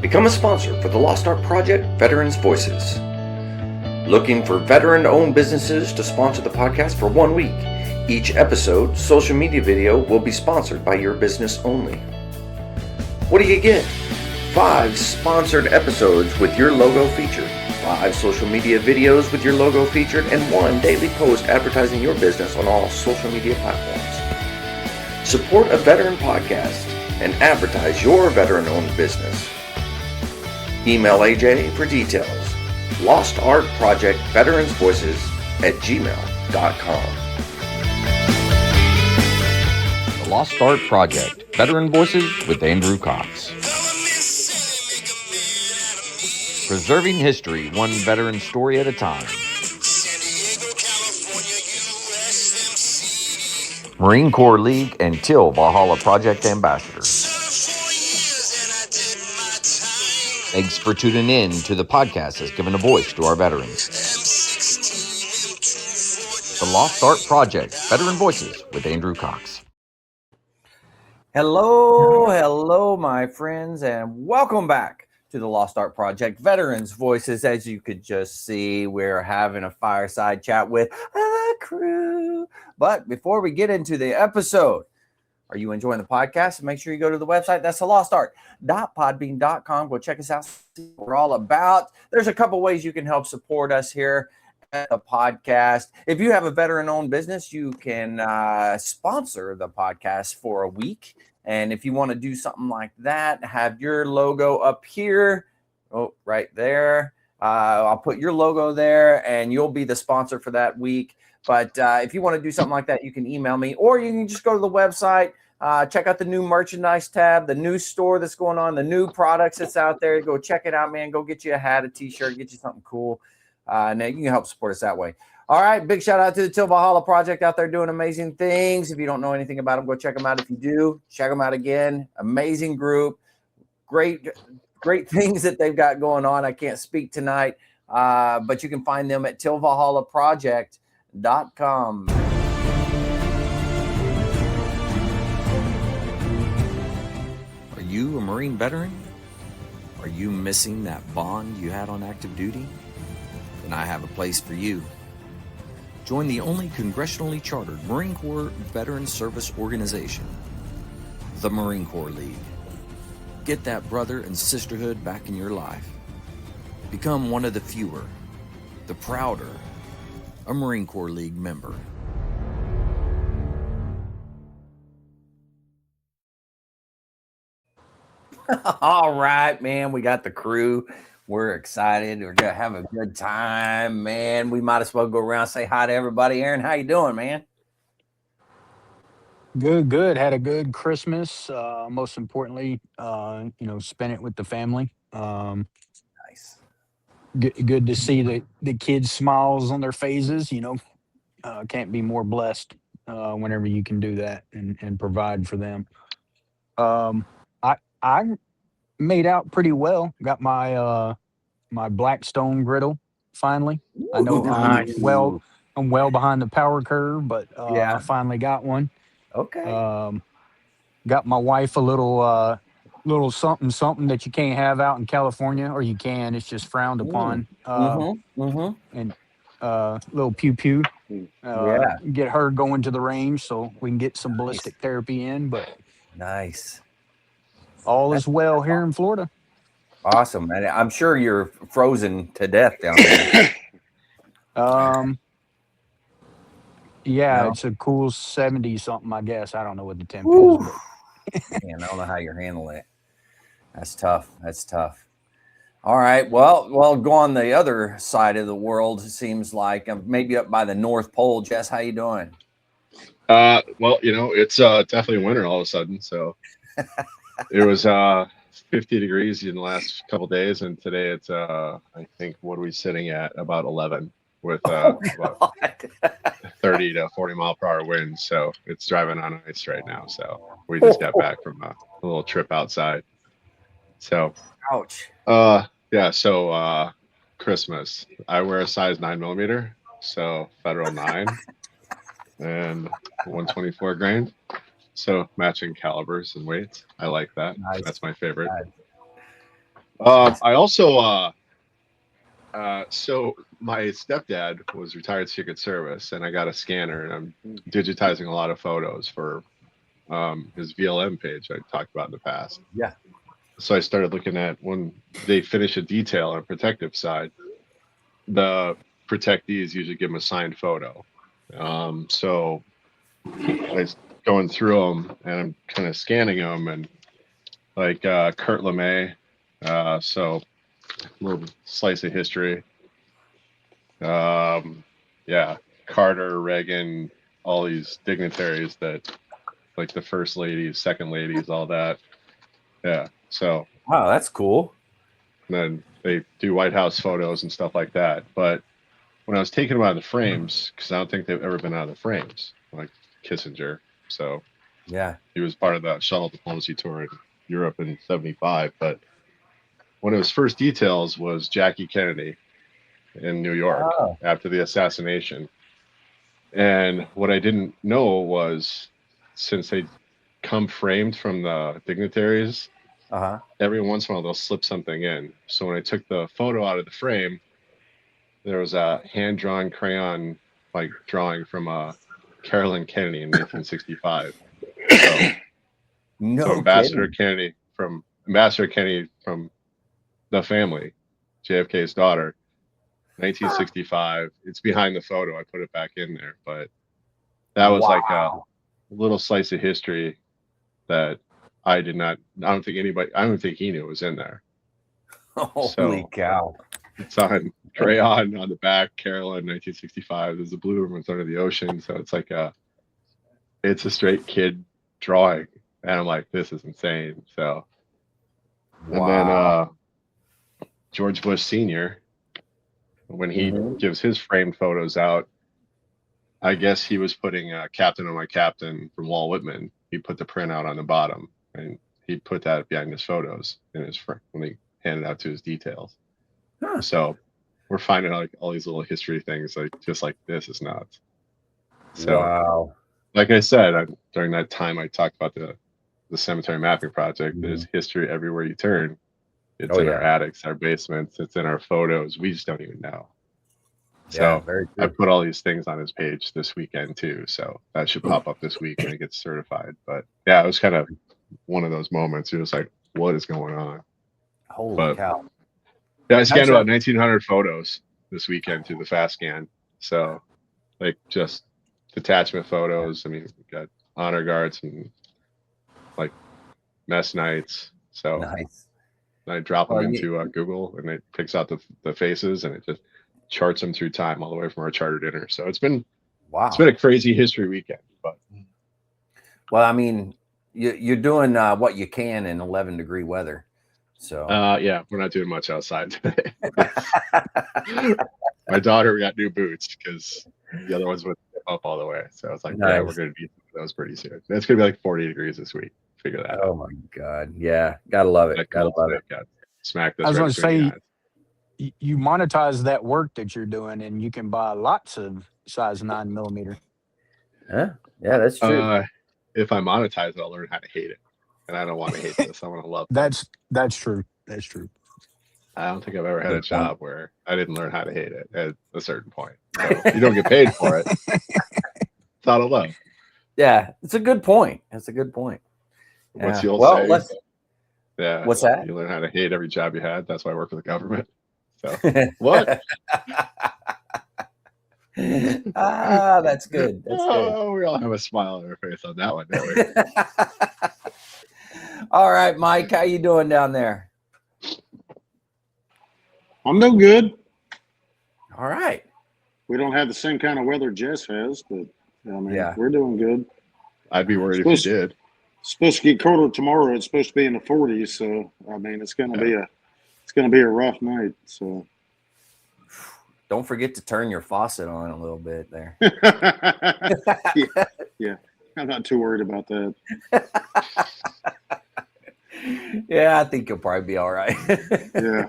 Become a sponsor for the Lost Art Project Veterans Voices. Looking for veteran-owned businesses to sponsor the podcast for 1 week? Each episode, social media video will be sponsored by your business only. What do you get? 5 sponsored episodes with your logo featured, 5 social media videos with your logo featured, and 1 daily post advertising your business on all social media platforms. Support a veteran podcast and advertise your veteran-owned business. Email AJ for details. Lost Art Project Veterans Voices at gmail.com. The Lost Art Project Veteran Voices with Andrew Cox. Preserving history, one veteran story at a time. Marine Corps League and Till Valhalla Project Ambassador. Thanks for tuning in to the podcast that's given a voice to our veterans. The Lost Art Project, Veteran Voices with Andrew Cox. Hello, my friends, and welcome back to the Lost Art Project, Veterans Voices. As you could just see, we're having a fireside chat with a crew. But before we get into the episode, are you enjoying the podcast? Make sure you go to the website. That's thelostart.podbean.com. Go check us out. See what we're all about. There's a couple ways you can help support us here at the podcast. If you have a veteran-owned business, you can sponsor the podcast for a week. And if you want to do something like that, have your logo up here. Oh, right there. I'll put your logo there, and you'll be the sponsor for that week. But if you want to do something like that, you can email me, or you can just go to the website, check out the new merchandise tab, the new store that's going on, the new products that's out there. Go check it out, man. Go get you a hat, a t-shirt, get you something cool. And you can help support us that way. All right, big shout out to the Till Valhalla Project out there doing amazing things. If you don't know anything about them, go check them out. If you do, check them out again. Amazing group. Great things that they've got going on. I can't speak tonight, but you can find them at tillvalhallaproject.com. Are you a Marine veteran? Are you missing that bond you had on active duty? Then I have a place for you. Join the only congressionally chartered Marine Corps Veteran Service Organization, the Marine Corps League. Get that brother and sisterhood back in your life. Become one of the fewer, the prouder, a Marine Corps League member. All right, man, we got the crew. We're excited. We're going to have a good time, man. We might as well go around and say hi to everybody. Aaron, how you doing, man? Good. Had a good Christmas. Most importantly, spent it with the family. Nice. Good to see the kids' smiles on their faces. Can't be more blessed whenever you can do that and provide for them. I made out pretty well. Got my my Blackstone griddle finally. I know Nice. I'm well behind the power curve, but Yeah. I finally got one. Okay. Got my wife a little something that you can't have out in California, or you can. It's just frowned upon. And little pew pew. Yeah. Get her going to the range so we can get some ballistic therapy in. But Nice. all is well here in Florida. Awesome, man. I'm sure you're frozen to death down there. Yeah, No? it's a cool 70 something, I guess. I don't know what the temp is. But Man, I don't know how you're handling it. That's tough. All right. Well, go on the other side of the world. It seems like maybe up by the North Pole. Jess, how you doing? Well, it's definitely winter all of a sudden. So it was 50 degrees in the last couple of days, and today it's I think what are we sitting at, about 11 with about 30 to 40 mile per hour winds. So it's driving on ice right now. So we just got back from a little trip outside. So ouch. Yeah. So Christmas, I wear a size 9mm, so federal 9 and 124 grain. So matching calibers and weights. I like that. Nice. That's my favorite. I also so my stepdad was retired Secret Service, and I got a scanner, and I'm digitizing a lot of photos for his VLM page I talked about in the past. Yeah. So I started looking at when they finish a detail on a protective side, the protectees usually give them a signed photo. So I was going through them, and I'm kind of scanning them, and like Kurt LeMay, so a little slice of history. Yeah, Carter, Reagan, all these dignitaries that, like the first ladies, second ladies, all that. Yeah, so. Wow, that's cool. Then they do White House photos and stuff like that. But when I was taking them out of the frames, because I don't think they've ever been out of the frames, like Kissinger. So yeah, he was part of the shuttle diplomacy tour in Europe in '75. But one of his first details was Jackie Kennedy in New York after the assassination. And what I didn't know was, since they come framed from the dignitaries, every once in a while they'll slip something in. So when I took the photo out of the frame, there was a hand-drawn crayon like drawing from Carolyn Kennedy in 1965. So Ambassador Kennedy from the family, JFK's daughter, 1965. It's behind the photo. I put it back in there, but that was like a little slice of history that I don't think he knew it was in there. Holy cow. It's on crayon on the back, Carolyn, 1965. There's a blue room under the ocean. So it's like it's a straight kid drawing. And I'm like, this is insane. So, and then George Bush Sr., when he gives his framed photos out, I guess he was putting Captain on My Captain from Walt Whitman. He put the printout on the bottom, and he put that behind his photos in his when he handed out to his details. So we're finding like all these little history things, like just like this is nuts. So like I said, during that time I talked about the cemetery mapping project. There's history everywhere you turn. It's in our attics, our basements, it's in our photos. We just don't even know. So I put all these things on his page this weekend too. So that should pop up this week when it gets certified. But yeah, it was kind of one of those moments. It was like, what is going on? Holy cow. Yeah, I scanned about 1,900 photos this weekend through the fast scan. So like just detachment photos. I mean, we got honor guards and like mess nights. So nice. I drop them into Google, and it picks out the faces, and it just charts them through time all the way from our charter dinner. So it's been a crazy history weekend. But well, I mean, you're doing what you can in 11-degree weather. So yeah, we're not doing much outside today. My daughter got new boots because the other ones went up all the way. So I was like, yeah, we're going to be those pretty soon. It's going to be like 40 degrees this week. Figure that out. Oh my God. Yeah. Gotta love it. Gotta love it. Smack this. I was going to say, you monetize that work that you're doing, and you can buy lots of size 9mm. Yeah, that's true. If I monetize it, I'll learn how to hate it, and I don't want to hate this. I want to love it. That's true. That's true. I don't think I've ever had a job where I didn't learn how to hate it at a certain point. So you don't get paid for it. It's out of love. Yeah, it's a good point. That's a good point. Yeah. What's the old saying? Yeah. What's that? You learn how to hate every job you had. That's why I work for the government. So what? That's good. That's good. We all have a smile on our face on that one, don't we? All right, Mike, how you doing down there? I'm doing good. All right. We don't have the same kind of weather Jess has, but I mean, we're doing good. I'd be worried if you did. Supposed to get colder tomorrow. It's supposed to be in the 40s, so I mean, it's going to be a rough night. So don't forget to turn your faucet on a little bit there. yeah, I'm not too worried about that. Yeah, I think you'll probably be all right. Yeah.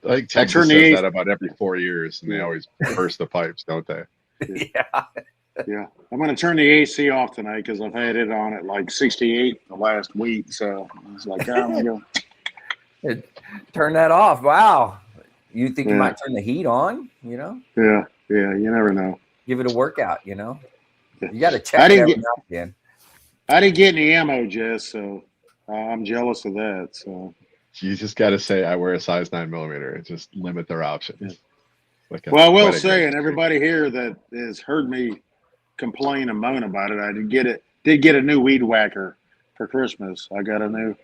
Like Texas says that about every 4 years, and they always burst the pipes, don't they? Yeah. I'm going to turn the AC off tonight because I've had it on at like 68 the last week. So I was like, I'm going Turn that off. Wow. You think you might turn the heat on, Yeah, you never know. Give it a workout, You got to I check it didn't every get now and again. I didn't get any ammo, Jess, so I'm jealous of that. So You just got to say, I wear a size 9mm. Just limit their options. Well, I will say, and everybody here that has heard me complain and moan about it, I did get a new weed whacker for Christmas. I got a new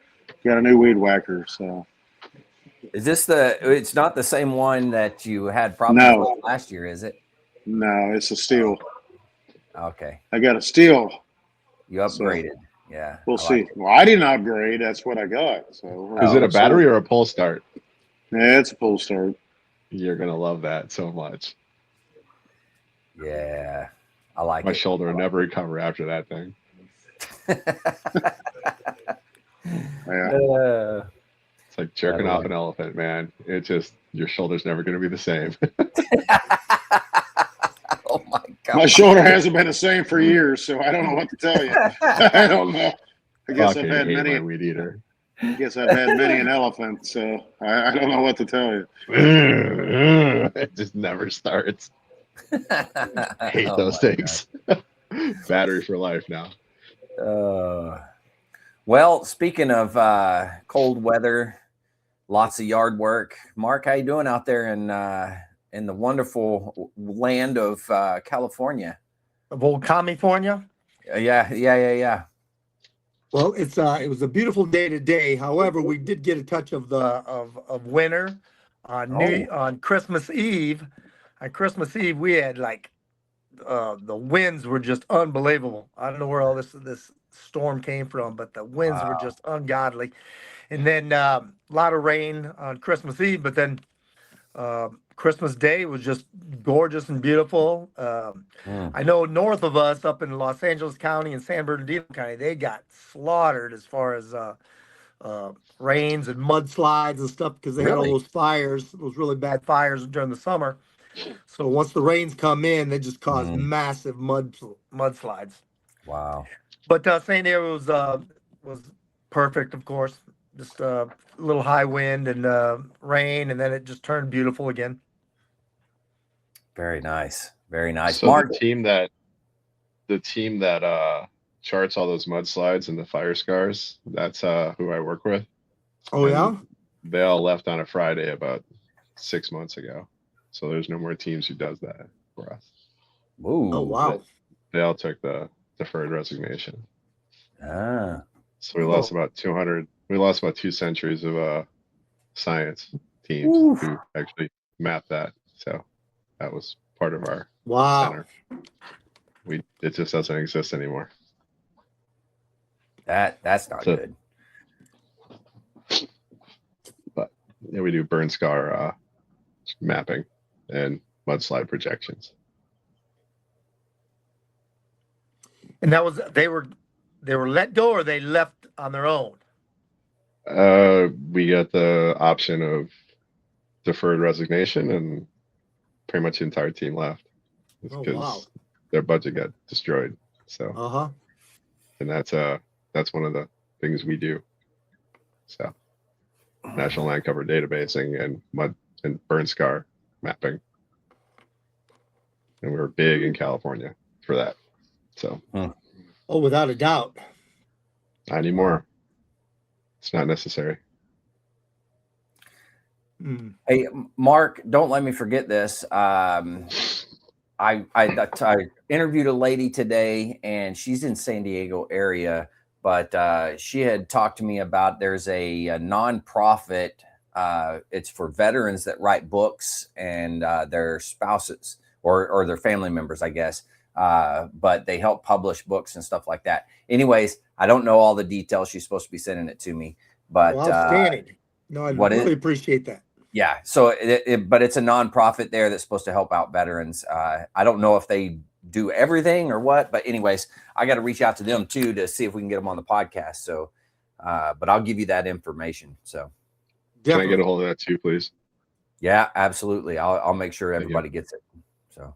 weed whacker. So Is this it's not the same one that you had problems with last year, is it? No, it's a steel. Okay. I got a steel. You upgraded. So yeah. We'll see. Well, I didn't upgrade. That's what I got. So is it a battery or a pull start? Yeah, it's a pull start. You're going to love that so much. Yeah. I like My shoulder will never recover after that thing. Yeah. It's like jerking off an elephant, man. It just, your shoulder's never going to be the same. Oh my God. My shoulder hasn't been the same for years, so I don't know what to tell you. I don't know. I guess I've had many. My weed eater. I guess I've had many an elephant, so I don't know what to tell you. It just never starts. I hate those things. Battery for life now. Well, speaking of cold weather, lots of yard work. Mark, how you doing out there in the wonderful land of California? Of old California? Yeah. Well, it was a beautiful day today. However, we did get a touch of of winter on Christmas Eve. On Christmas Eve, we had the winds were just unbelievable. I don't know where all this storm came from, but the winds were just ungodly. And then a lot of rain on Christmas Eve, but then Christmas Day was just gorgeous and beautiful. I know north of us, up in Los Angeles County and San Bernardino County, they got slaughtered as far as rains and mudslides and stuff because they had all those fires, those really bad fires during the summer. So once the rains come in, they just cause massive mudslides. Wow! But St. Air was perfect, of course. Just a little high wind and rain, and then it just turned beautiful again. Very nice. Very nice. So Mark, the team that charts all those mudslides and the fire scars, that's who I work with. Oh, yeah? They all left on a Friday about 6 months ago. So there's no more teams who does that for us. Ooh. Oh, wow. They all took the deferred resignation. Ah. So we lost about 200. We lost about 2 centuries of science teams who actually mapped that. So that was part of our center. It just doesn't exist anymore. That's not good. But yeah, we do burn scar mapping and mudslide projections. And that was they were let go, or they left on their own? We got the option of deferred resignation, and pretty much the entire team left because their budget got destroyed. So, and that's one of the things we do. So, National Land Cover databasing and mud and burn scar mapping, and we were big in California for that. So, oh, without a doubt. Not anymore. It's not necessary. Hey, Mark, don't let me forget this. I interviewed a lady today, and she's in San Diego area, but she had talked to me about there's a nonprofit. It's for veterans that write books and their spouses or their family members, I guess. But they help publish books and stuff like that. Anyways, I don't know all the details. She's supposed to be sending it to me, but outstanding. No, I really appreciate that. Yeah. So, but it's a nonprofit there that's supposed to help out veterans. I don't know if they do everything or what, but anyways, I got to reach out to them too to see if we can get them on the podcast. So, but I'll give you that information. So, can I get a hold of that too, please? Yeah, absolutely. I'll make sure everybody gets it. So,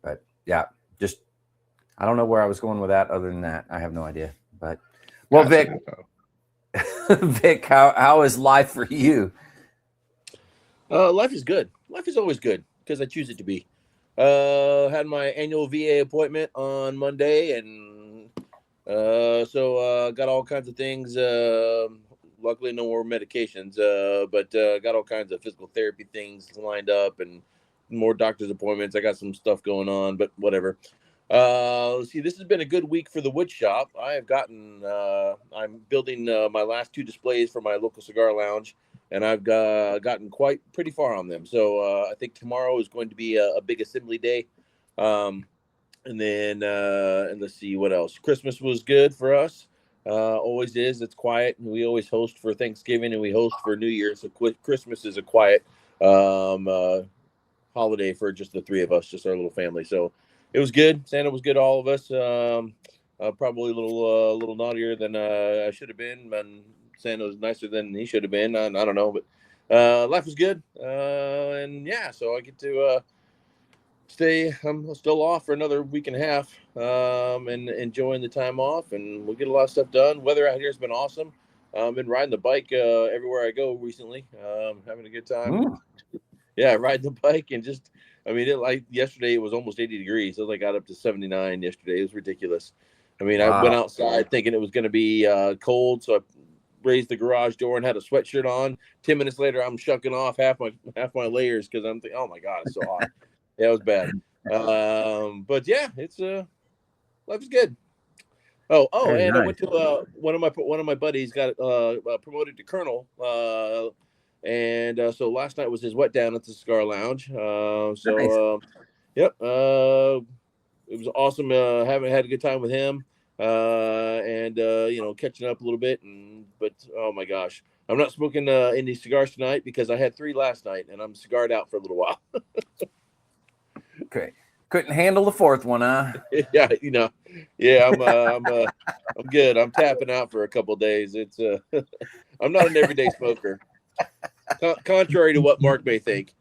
but yeah, just I don't know where I was going with that. Other than that, I have no idea. But well, Vic, Vic, how is life for you? Life is good. Life is always good because I choose it to be. Had my annual VA appointment on Monday, and so got all kinds of things. Luckily, no more medications, but got all kinds of physical therapy things lined up and more doctor's appointments. I got some stuff going on, but whatever. Let's see, this has been a good week for the wood shop. I have gotten, I'm building my last 2 displays for my local cigar lounge, and I've gotten pretty far on them. So I think tomorrow is going to be a big assembly day. And then, and let's see what else. Christmas was good for us. Always is. It's quiet. We always host for Thanksgiving and we host for New Year. So Christmas is a quiet holiday for just the 3 of us, just our little family. So it was good. Santa was good to all of us. Probably a little naughtier than I should have been, and Santa was nicer than he should have been. I don't know, but life was good. And yeah, so I get to I'm still off for another week and a half, and enjoying the time off, and we'll get a lot of stuff done. Weather out here has been awesome. I've been riding the bike everywhere I go recently, having a good time. Yeah, riding the bike and just, I mean, like yesterday it was almost 80 degrees. So I got up to 79 yesterday. It was ridiculous. I mean, I went outside thinking it was going to be cold, so I raised the garage door and had a sweatshirt on. 10 minutes later, I'm shucking off half my layers because I'm thinking, oh my god, it's so hot. Yeah, it was bad. But yeah, it's life is good. Oh, Very and nice. I went to one of my buddies got promoted to colonel. And so last night was his wet down at the cigar lounge. Nice. Yep. It was awesome. Had a good time with him. And catching up a little bit. But oh my gosh, I'm not smoking any cigars tonight because I had 3 last night, and I'm cigared out for a little while. Okay. Couldn't handle the 4th one, huh? Yeah, yeah, I'm good. I'm tapping out for a couple of days. It's I'm not an everyday smoker, contrary to what Mark may think.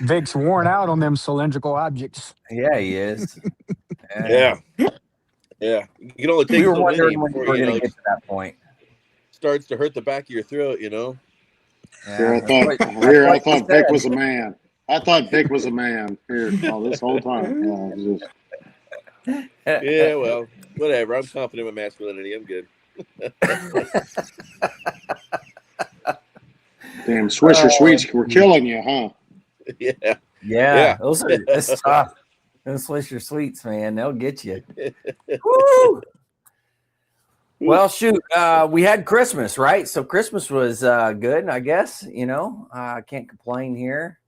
Vic's worn out on them cylindrical objects. Yeah, he is. Yeah. You can only take We were so wondering many when before we were going to get to that point. Starts to hurt the back of your throat. Yeah, I thought Vic was a man. I thought Vic was a man here this whole time. Yeah, well, whatever. I'm confident with masculinity. I'm good. Damn, Swisher Sweets were killing you, huh? Yeah. That's tough. Those Swisher Sweets, man, they'll get you. Woo! Well, shoot, we had Christmas, right? So Christmas was good, I guess. I can't complain here.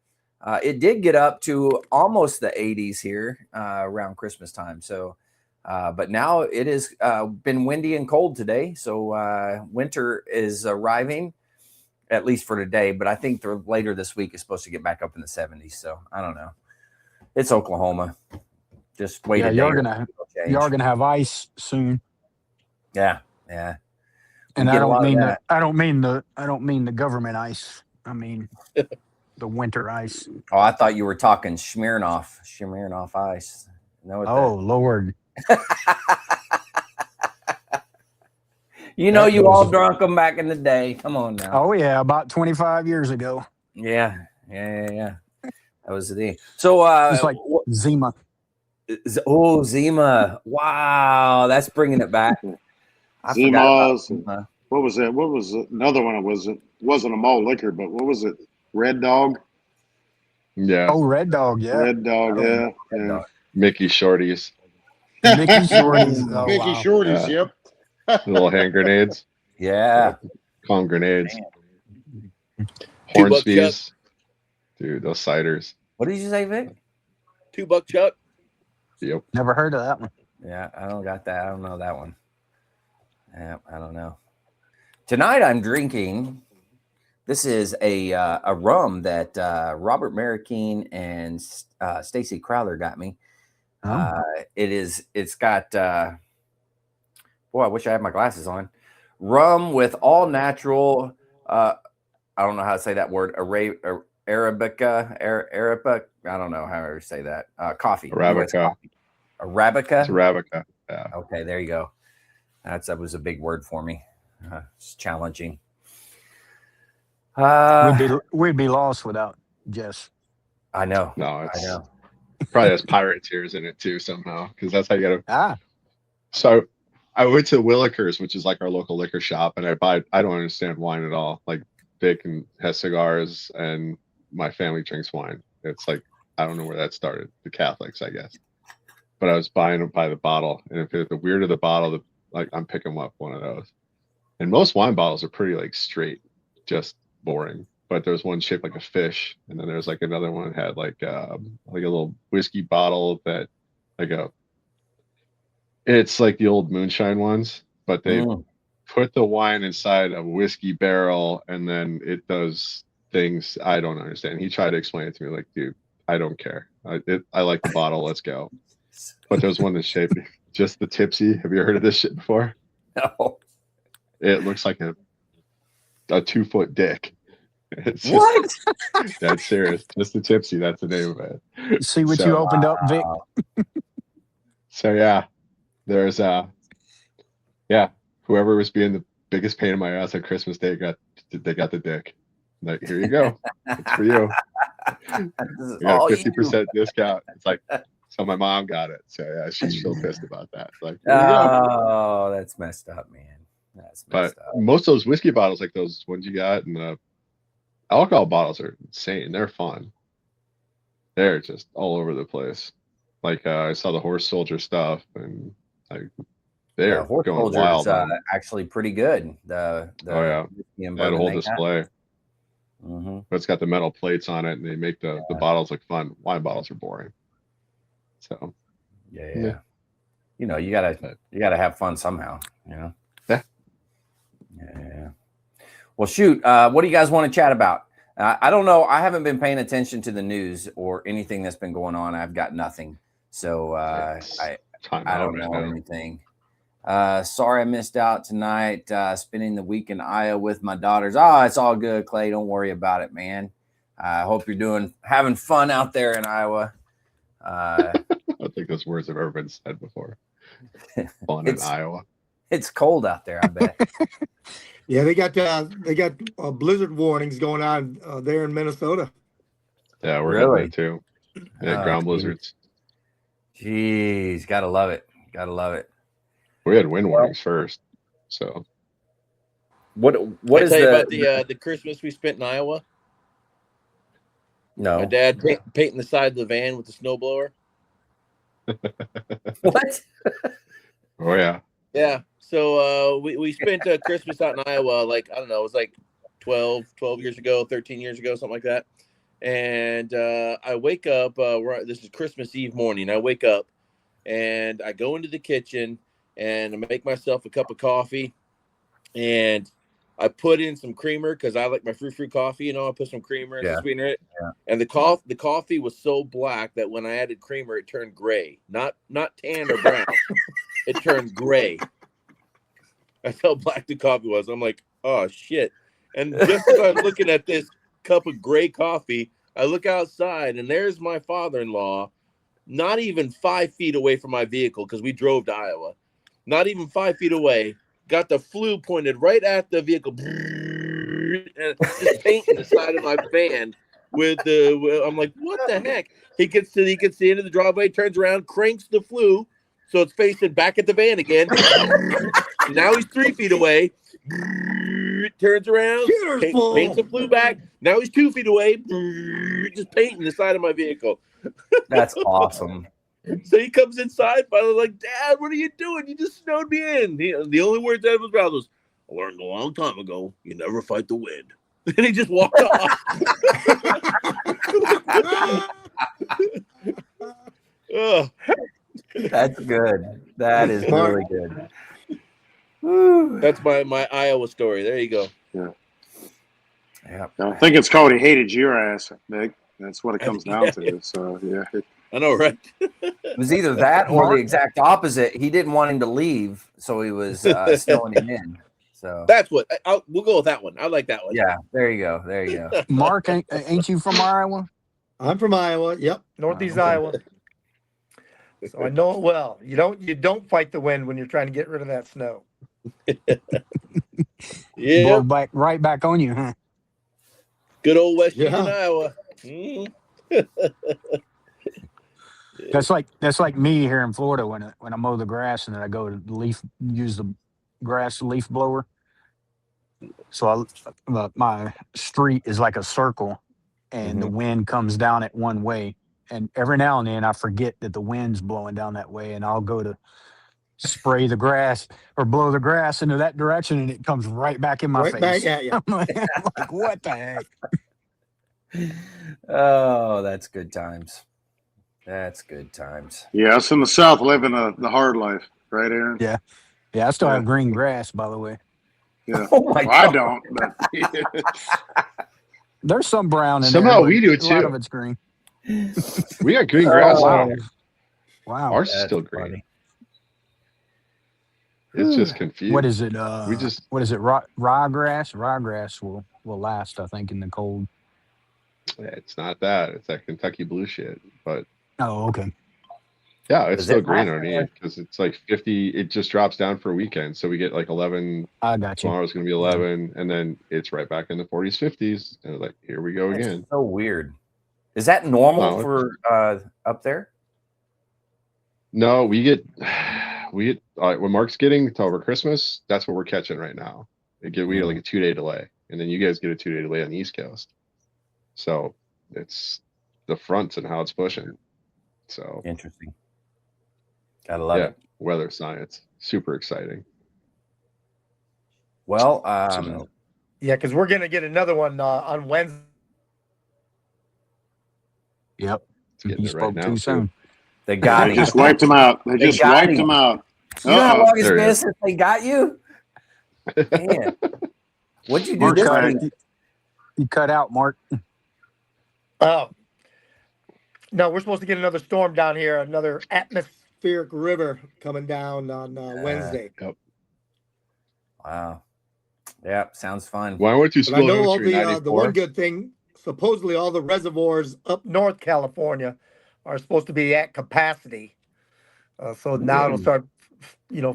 It did get up to almost the 80s here around Christmas time. So, but now it has been windy and cold today. So winter is arriving, at least for today. But I think later this week is supposed to get back up in the 70s. So I don't know. It's Oklahoma. Just wait. Yeah, y'all gonna have ice soon. Yeah. And I don't mean the government ice. I mean the winter ice. Oh, I thought you were talking Smirnoff ice. Lord. You all drunk them back in the day. Come on now. Oh yeah, about 25 years ago. Yeah. That was the thing. So it's like Zima. Zima. Wow, that's bringing it back. Zima's. What was that? What was another one? It wasn't a malt liquor, but what was it? Red Dog. Yeah. Oh, Red Dog. Yeah. Red Dog. Yeah. Mickey Shorties. Mickey Shorties. Oh, Mickey Shorties. Yeah. Yep. Little hand grenades. Yeah. Con grenades. Hornsby's. Dude, those ciders. What did you say, Vic? $2 Chuck. Yep. Never heard of that one. Yeah, I don't got that. I don't know that one. Yeah, I don't know. Tonight I'm drinking. This is a rum that Robert Marroquin and Stacy Crowther got me. It's got boy, I wish I had my glasses on. Rum with all natural I don't know how to say that word. Arabica. I don't know how to say that. Coffee. Arabica. Arabica. It's Arabica. Yeah. Okay, there you go. That was a big word for me. It's challenging. We'd be lost without Jess. I know. No, I know. Probably has pirate tears in it too somehow, because that's how you gotta. Ah. So I went to Willikers, which is like our local liquor shop, and I don't understand wine at all. Like Vic has cigars, and my family drinks wine. It's like I don't know where that started. The Catholics, I guess. But I was buying them by the bottle, and if it's the weirder the bottle, like I'm picking up one of those. And most wine bottles are pretty like straight, just boring. But there's one shaped like a fish, and then there's like another one that had like a little whiskey bottle that it's like the old moonshine ones, but they put the wine inside a whiskey barrel, and then it does things I don't understand. He tried to explain it to me, like, dude, I don't care. I like the bottle. Let's go. But there's one that's shaped just the tipsy. Have you heard of this shit before? No. It looks like a 2-foot dick. It's just, What? that's serious. Just the tipsy. That's the name of it. See what you opened up, Vic. So yeah, there's whoever was being the biggest pain in my ass on Christmas Day got the dick. Like, here you go. It's for you. You got a 50% discount. It's like, so my mom got it. So yeah, she's still pissed about that. Like, here you go. That's messed up, man. That's messed up. Most of those whiskey bottles, like those ones you got, and the alcohol bottles are insane. They're fun. They're just all over the place. Like I saw the horse soldier stuff, and like they're going wild. Actually, pretty good. They had a whole display. Mm-hmm. But it's got the metal plates on it, and they make the bottles look fun. Wine bottles are boring. So yeah. You know, you gotta have fun somehow. You know. Yeah. Well, shoot. What do you guys want to chat about? I don't know. I haven't been paying attention to the news or anything that's been going on. I've got nothing. So I don't know anything. Sorry I missed out tonight. Spending the week in Iowa with my daughters. Oh, it's all good, Clay. Don't worry about it, man. I hope you're having fun out there in Iowa. I don't think those words have ever been said before. Fun in Iowa. It's cold out there, I bet. Yeah, they got blizzard warnings going on there in Minnesota. Yeah, we're getting that too. Yeah, ground blizzards. Jeez, gotta love it. We had wind warnings first. So what is about the Christmas we spent in Iowa? No. My dad painting the side of the van with the snowblower. What? Oh yeah. Yeah. So we spent Christmas out in Iowa, like, I don't know, it was like 12 years ago, 13 years ago, something like that. And I wake up, this is Christmas Eve morning. I wake up and I go into the kitchen and I make myself a cup of coffee, and I put in some creamer because I like my fruit coffee. I put some creamer and sweetener in it. Yeah. And the coffee was so black that when I added creamer, it turned gray, not tan or brown. It turned gray. That's how black the coffee was. I'm like, oh shit! And just as I'm looking at this cup of gray coffee, I look outside and there's my father-in-law, not even 5 feet away from my vehicle because we drove to Iowa. Not even 5 feet away. Got the flue pointed right at the vehicle, and just painting the side of my van with I'm like, what the heck? He gets to the end of the driveway, turns around, cranks the flue, so it's facing back at the van again. Now he's 3 feet away. Turns around, paints the flue back. Now he's 2 feet away, just painting the side of my vehicle. That's awesome. So he comes inside, finally, like, Dad, what are you doing? You just snowed me in. The only words out of his mouth was, I learned a long time ago, you never fight the wind. And he just walked off. Oh. That's good. That is really good. Woo. That's my Iowa story. There you go. Yeah. I think it's called he hated your ass, Nick. That's what it comes down to. So yeah. I know, right? It was either that or the exact opposite. He didn't want him to leave, so he was snowing him in. So that's what we'll go with that one. I like that one. Yeah, there you go. Mark, ain't you from Iowa? I'm from Iowa. Yep, Northeast Iowa. So I know it well. You don't fight the wind when you're trying to get rid of that snow. Blow Yep. right back on you, huh? Good old West Yeah. Union, Iowa. Mhm. That's like me here in Florida when I mow the grass and then I go to use the grass leaf blower. So my street is like a circle, and the wind comes down it one way. And every now and then I forget that the wind's blowing down that way, and I'll go to spray the grass or blow the grass into that direction, and it comes right back in my Right back face. at you. I'm like, what the heck? Oh, that's good times. That's good times. Yeah, us in the South living the hard life, right, Aaron? Yeah. Yeah, I still Yeah. have green grass, by the way. Yeah. Oh my Well, I God. don't, but There's some brown in Somehow there, we do but a lot of too. it's green. We got green grass Oh, out Wow. here. Wow. Ours is that's still green. funny. It's just confused. What is it? What is it? Ryegrass? Ryegrass will last, I think, in the cold. It's not that. It's that Kentucky blue shit. But Oh, okay. yeah, it's Does still it green last? underneath because it's like 50. It just drops down for a weekend. So we get like 11. I got you. Tomorrow's going to be 11. And then it's right back in the 40s, 50s. And like, here we go That's again. so weird. Is that normal No, for up there? No, we get when Mark's getting to over Christmas, that's what we're catching right now. We get like a 2-day delay. And then you guys get a 2-day delay on the East Coast. So it's the fronts and how it's pushing. So Interesting. Gotta love it. Weather science. Super exciting. Well, Yeah, because we're gonna get another one on Wednesday. Yep. It's getting You it right spoke now. too soon. they got they me. just wiped them out. They just got wiped him. them out. You know how long it's There he been is. since they got you? Man. What'd you do Mark, this Right. week? you cut out, Mark. Oh. No, we're supposed to get another storm down here, another atmospheric river coming down on Wednesday. Yep. Wow. Yeah, sounds fun. Why went to But I school know all in the 94? one good thing, supposedly all the reservoirs up North California are supposed to be at capacity. So now it'll start,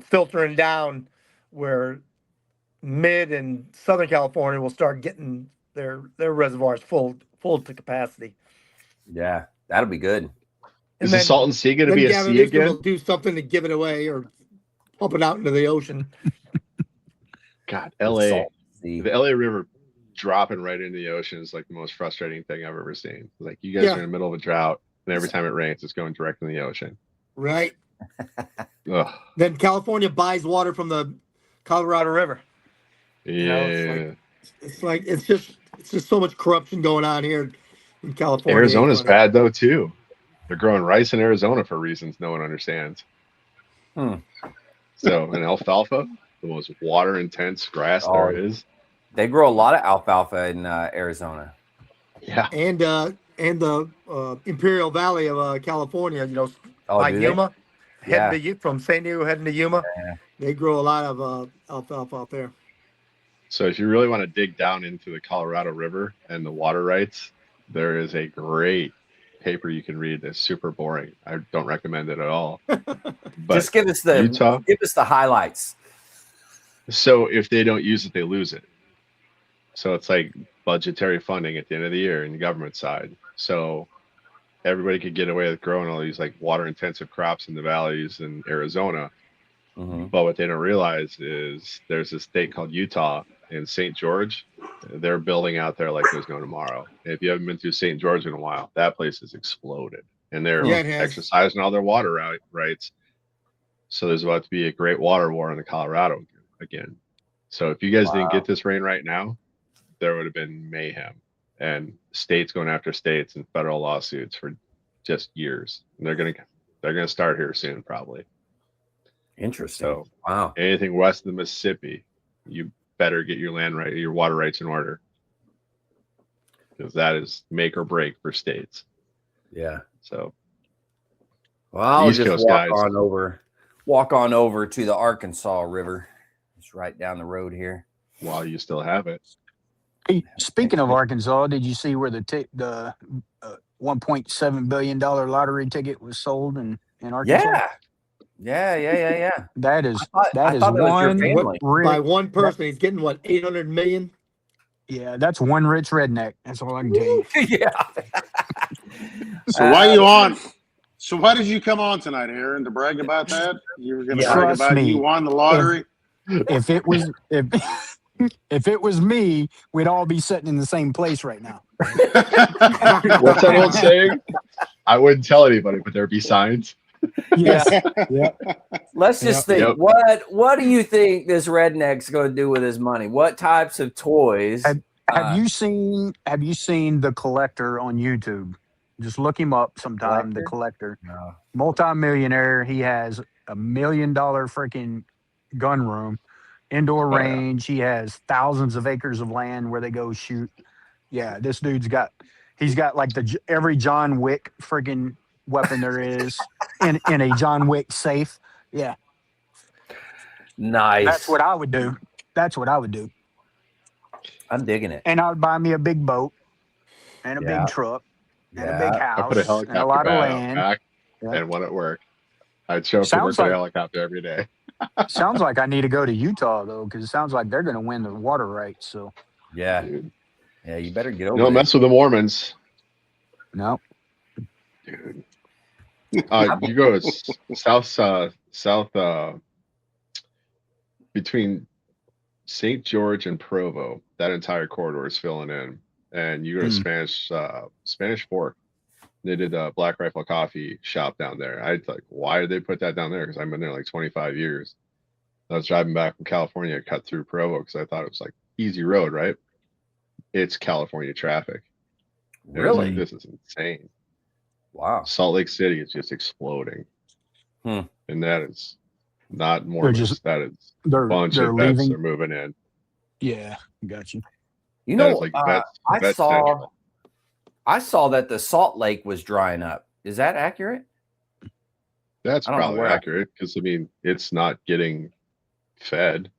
filtering down where mid and Southern California will start getting their reservoirs full to capacity. Yeah, that'll be good. Is the Salton Sea going to be a Gavin sea Newsom will again? do something to give it away or pump it out into the ocean. God, The LA. Salton Sea. The LA River dropping right into the ocean is like the most frustrating thing I've ever seen. Like you guys are in the middle of a drought, and every time it rains, it's going direct in the ocean. Right. Ugh. Then California buys water from the Colorado River. Yeah. It's just so much corruption going on here in California. Arizona's bad though too. They're growing rice in Arizona for reasons no one understands. So, and alfalfa, the most water intense grass there is. They grow a lot of alfalfa in Arizona. Yeah. And the Imperial Valley of California, by Yuma, from San Diego heading to Yuma, they grow a lot of alfalfa out there. So if you really want to dig down into the Colorado River and the water rights, there is a great paper you can read that's super boring. I don't recommend it at all. But just give us the highlights. So if they don't use it, they lose it. So it's like budgetary funding at the end of the year in the government side. So everybody could get away with growing all these like water intensive crops in the valleys in Arizona. But what they don't realize is there's a state called Utah in St. George. They're building out there like there's no tomorrow. If you haven't been through St. George in a while, that place has exploded. And they're exercising all their water rights. So there's about to be a great water war in the Colorado again. So if you guys didn't get this rain right now, there would have been mayhem and states going after states and federal lawsuits for just years. And they're gonna start here soon, probably. Interesting. So wow. Anything west of the Mississippi, you better get your your water rights in order. Because that is make or break for states. Yeah. So well, I'll East just Coast walk guys. on over to the Arkansas River. It's right down the road here. While you still have it. Hey, speaking of Arkansas, did you see where the $1.7 billion lottery ticket was sold in in Arkansas? Yeah. That is I thought that was your family. By one person, he's getting what, 800 million? Yeah, that's one rich redneck. That's all I can tell you. Yeah. So why you on? So why did you come on tonight, Aaron, to brag about that? You were going to brag Trust about me, you won the lottery? If it was if it was me, we'd all be sitting in the same place right now. What's that old saying? I wouldn't tell anybody, but there'd be signs. Yes. Yeah. Let's just think. Yep. What do you think this redneck's going to do with his money? What types of toys? Have you seen The Collector on YouTube? Just look him up sometime. The Collector, No. multi-millionaire. He has $1 million freaking gun room, indoor range. He has thousands of acres of land where they go shoot. Yeah, this dude's got like every John Wick freaking weapon there is in a John Wick safe. Yeah, Nice. that's what I would do. I'm digging it. And I would buy me a big boat and a big truck and a big I put a house and a helicopter lot of pad out land. back, Yep. and when it worked, I'd show up to Sounds work with a like- helicopter every day. Sounds like I need to go to Utah though, because it sounds like they're going to win the water rights. So Yeah. Dude. Yeah, you better get over Don't it. mess with the Mormons. no, Dude. You go to south between St. George and Provo. That entire corridor is filling in, and you go to Spanish Fork. They did a Black Rifle Coffee shop down there. I like, why did they put that down there? Because I've been there like 25 years. I was driving back from California, cut through Provo because I thought it was like easy road, right? It's California traffic. And I was Really? like, this is insane. Wow. Salt Lake City is just exploding. And that is not Mormons. That is a bunch of vets leaving. are moving in. Yeah, got you. You That know, is like vet I central. saw that the Salt Lake was drying up. Is that accurate? That's I don't know probably where. accurate because, I mean, it's not getting fed.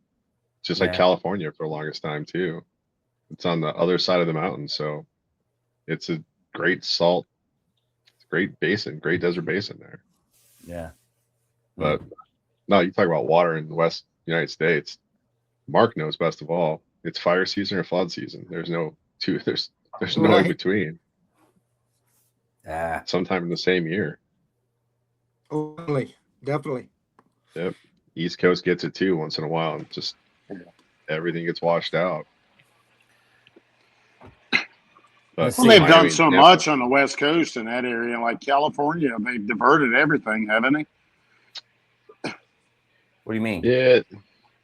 Just like Yeah. California for the longest time, too. It's on the other side of the mountain. So it's a great great basin, great desert basin there. Yeah. But no, you talk about water in the West United States. Mark knows best of all. It's fire season or flood season. There's no there's no in Right. between. Yeah. Sometime in the same year. Oh, definitely. Yep. East Coast gets it too once in a while, and just everything gets washed out. But Well, they've done Miami, so Tampa- much on the West Coast in that area, like California. They've diverted everything, haven't they? What do you mean? Yeah,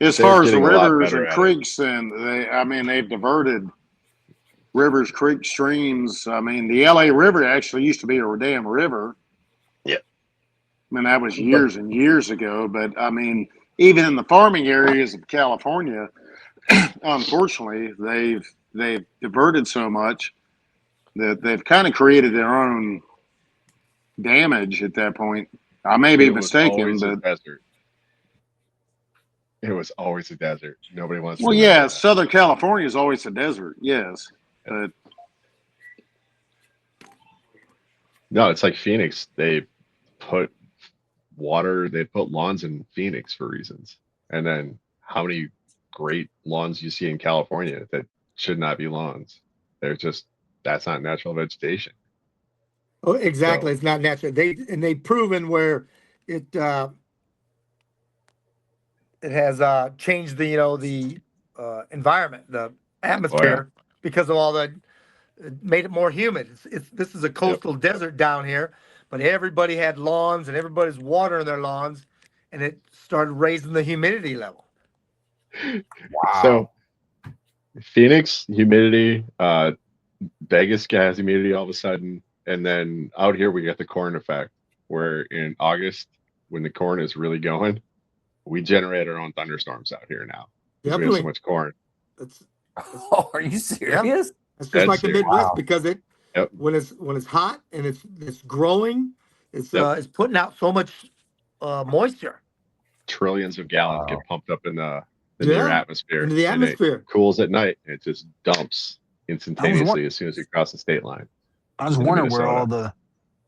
As They're far as the getting a lot rivers better and at it. creeks, and they've diverted rivers, creeks, streams. I mean, the LA River actually used to be a damn river. Yep. I mean, that was years and years ago. But I mean, even in the farming areas of California, unfortunately, they've diverted so much that they've kind of created their own damage at that point. I may be It was mistaken, always a but desert. It was always a desert. Nobody wants to well, remember yeah, that. Southern California is always a desert. Yes, but No, it's like Phoenix. They put lawns in Phoenix for reasons. And then how many great lawns you see in California that should not be lawns? That's not natural vegetation. Oh, exactly. So- It's not natural. They've proven where it has changed the environment, the atmosphere, because of all it made it more humid. This is a coastal desert down here, but everybody had lawns and everybody's watering their lawns, and it started raising the humidity level. Wow. So Phoenix, humidity, Vegas has humidity all of a sudden. And then out here, we got the corn effect, where in August, when the corn is really going, we generate our own thunderstorms out here now. Because we have so Definitely. much corn. It's Oh, are you serious? just That's like the serious. Midwest Wow. because Yep. when it's hot and it's growing, it's Yep. it's putting out so much moisture Trillions of gallons Wow. get pumped up in their atmosphere. into the and it atmosphere. cools at night. And it just dumps instantaneously as soon as you cross the state line. I was in wondering where Minnesota.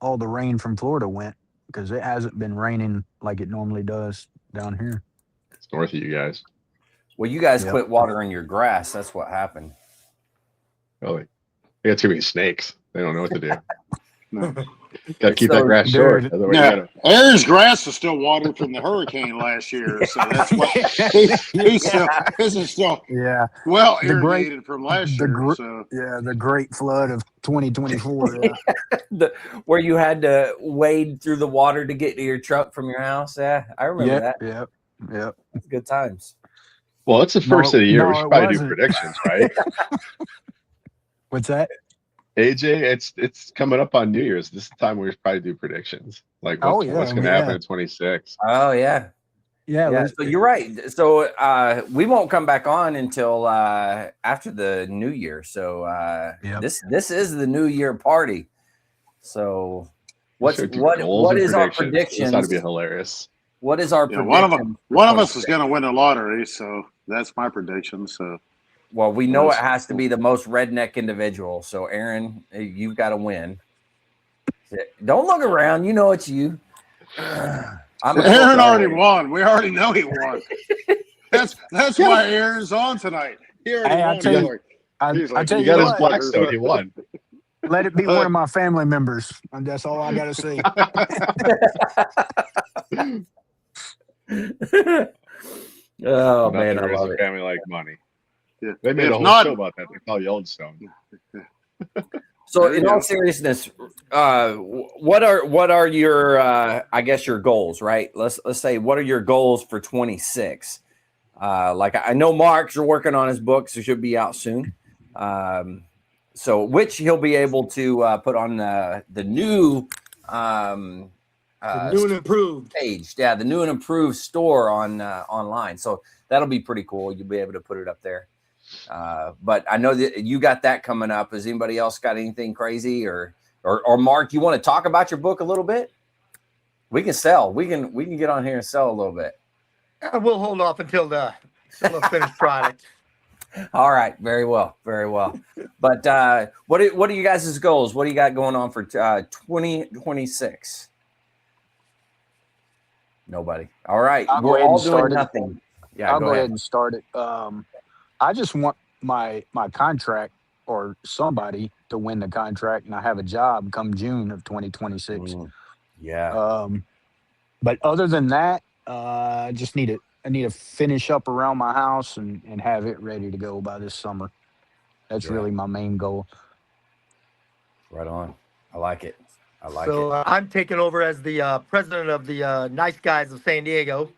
all the rain from Florida went. because it hasn't been raining like it normally does down here. It's north of you guys. Well, you guys Yep. quit watering your grass. That's what happened. Really? They got too many snakes. They don't know what to do. No. Got to keep So, that grass short. dude, Otherwise, you Yeah, gotta, Aaron's grass is still watered from the hurricane last year, so that's why he's still his is still Yeah, well the great, irrigated from last the year. gr- So yeah, the great flood of 2024. Yeah, where you had to wade through the water to get to your truck from your house. Yeah, I remember that. Yep. Good times. well, it's the first of the year. We should it probably do wasn't. predictions, right? What's that? AJ, it's coming up on New Year's. This is the time we should probably do predictions. Like Oh, what's yeah, going to yeah. happen in 26. Oh yeah. Yeah, So you're right. So we won't come back on until after the New Year. So Yep. this is the New Year party. So We should do goals what and is our predictions. predictions? This ought to be hilarious. What is our yeah, prediction? one of us is going to win the lottery. So that's my prediction. So Well, we know it Yes. has to be the most redneck individual. So Aaron, you've got to win. Don't look around. You know it's you. Aaron already won. We already know he won. That's why Aaron's on tonight. He already Hey, I won. tell He's you- like, I he's like, tell He you got his what, Blackstone. He won. let it be one of my family members. And that's all I got to say. Oh Nothing man, I raise love a it. family like money. yeah. They made If a whole not- show about that. They call Yellowstone. So, There you in all go. seriousness, what are your I guess your goals, right? Let's say what are your goals for 26? Like I know Mark's working on his book, so it should be out soon. So which he'll be able to put on the new The new and improved. page, yeah, the new and improved store on online. So that'll be pretty cool. You'll be able to put it up there. But I know that you got that coming up. Has anybody else got anything crazy or Mark, you want to talk about your book a little bit? We can sell. We can get on here and sell a little bit. We'll hold off until the finished product. All right, very well, very well. But what are you guys' goals? What do you got going on for 2026? Nobody. All right, I'll go we're ahead all and doing start it. nothing. Yeah, I'll go ahead and start it. I just want my contract or somebody to win the contract, and I have a job come June of 2026. Yeah. But other than that, I just need to finish up around my house and have it ready to go by this summer. That's Yeah. really my main goal. Right on. I like it. I like So it. I'm taking over as the president of the Nice Guys of San Diego,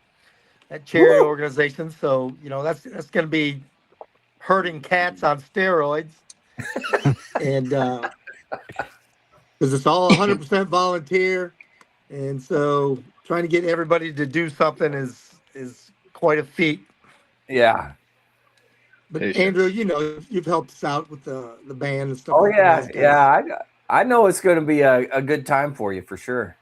that charity Woo! organization. So that's going to be herding cats on steroids, and because it's all 100% volunteer, and so trying to get everybody to do something is quite a feat. Yeah. But Patience. Andrew, you've helped us out with the band and stuff. Oh like the yeah, Nice Guys. yeah. I know it's going to be a good time for you for sure.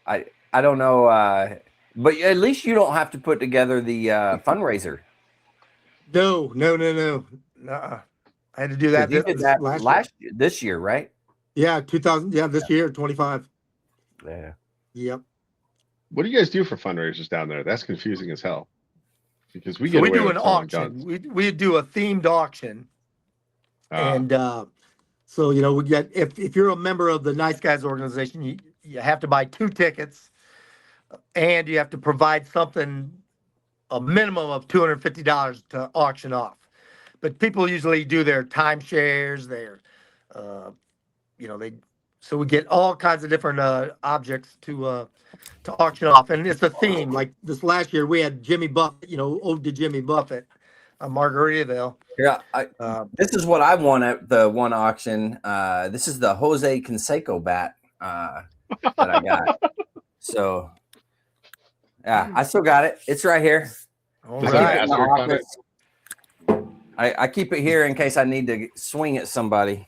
I don't know, but at least you don't have to put together the fundraiser. No. Nuh-uh. I had to do that, You did that this year, right? Yeah, 2000. Yeah, this year, 25. Yeah. Yep. What do you guys do for fundraisers down there? That's confusing as hell. Because we So get we away do with an selling auction. guns. We do a themed auction, and so we get if you're a member of the Nice Guys organization, you have to buy 2 tickets, and you have to provide something, a minimum of $250 to auction off. But people usually do their timeshares, so we get all kinds of different objects to auction off, and it's a theme. Like this last year, we had Jimmy Buffett, ode to Jimmy Buffett, on Margaritaville. Yeah. This is what I won at the one auction. This is the Jose Canseco bat that I got. So yeah, I still got it. It's right here. All Does right. that In the asterisk on it? office. I keep it here in case I need to swing at somebody.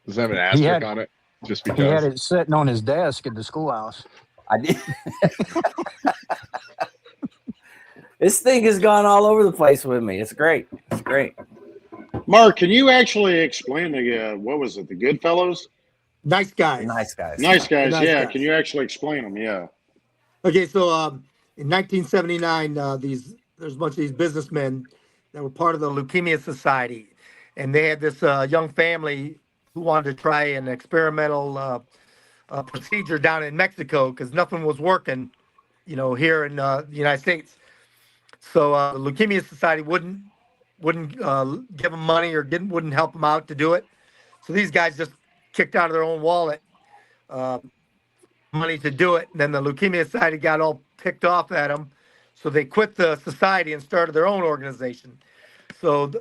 Does it have an He asterisk had- on it? Just He had because. it sitting on his desk at the schoolhouse. I did. This thing has gone all over the place with me. It's great. It's great. Mark, can you actually explain the what was it, the Goodfellas? Nice guys. Nice guys. Nice guys. Nice Yeah. guys. Can you actually explain them? Yeah. Okay, so in 1979, there's a bunch of these businessmen that were part of the Leukemia Society, and they had this young family who wanted to try an experimental procedure down in Mexico because nothing was working, here in the United States. So the Leukemia Society wouldn't give them money or wouldn't help them out to do it. So these guys just kicked out of their own wallet money to do it. And then the Leukemia Society got all ticked off at them, so they quit the society and started their own organization. So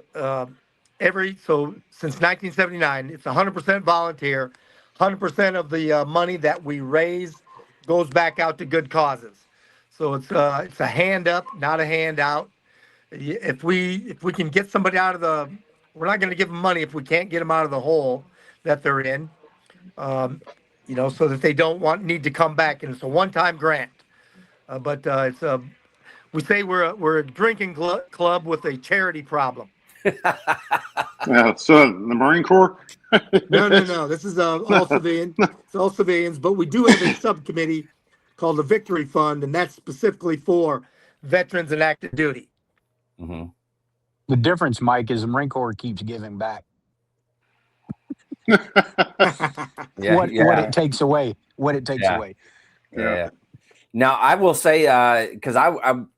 since 1979, it's 100% volunteer. 100% of the money that we raise goes back out to good causes. So it's a hand up, not a handout. If we can get somebody out of we're not going to give them money if we can't get them out of the hole that they're in, so that they don't need to come back. And it's a one-time grant, but we say we're a drinking club with a charity problem. So the Marine Corps. No. This is all civilian. It's all civilians, but we do have a subcommittee called the Victory Fund, and that's specifically for veterans and active duty. Mm-hmm. The difference, Mike, is the Marine Corps keeps giving back. What it takes away. What it takes away. Yeah. Now I will say, because I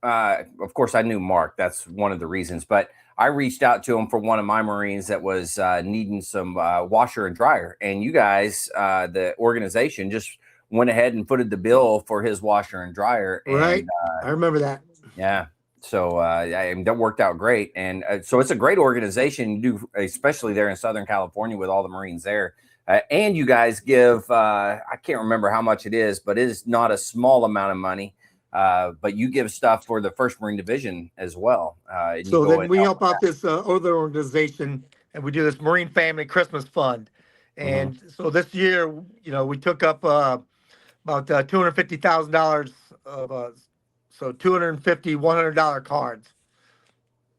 of course I knew Mark. That's one of the reasons, but I reached out to him for one of my Marines that was needing some washer and dryer, and you guys, the organization, just went ahead and footed the bill for his washer and dryer. Right. And, I remember that. Yeah. So that worked out great. And so it's a great organization, especially there in Southern California with all the Marines there. And you guys give, I can't remember how much it is, but it is not a small amount of money. But you give stuff for the 1st Marine Division as well. So then we help out this other organization, and we do this Marine Family Christmas Fund. And so this year, we took up about $250,000 of so 250 $100 cards,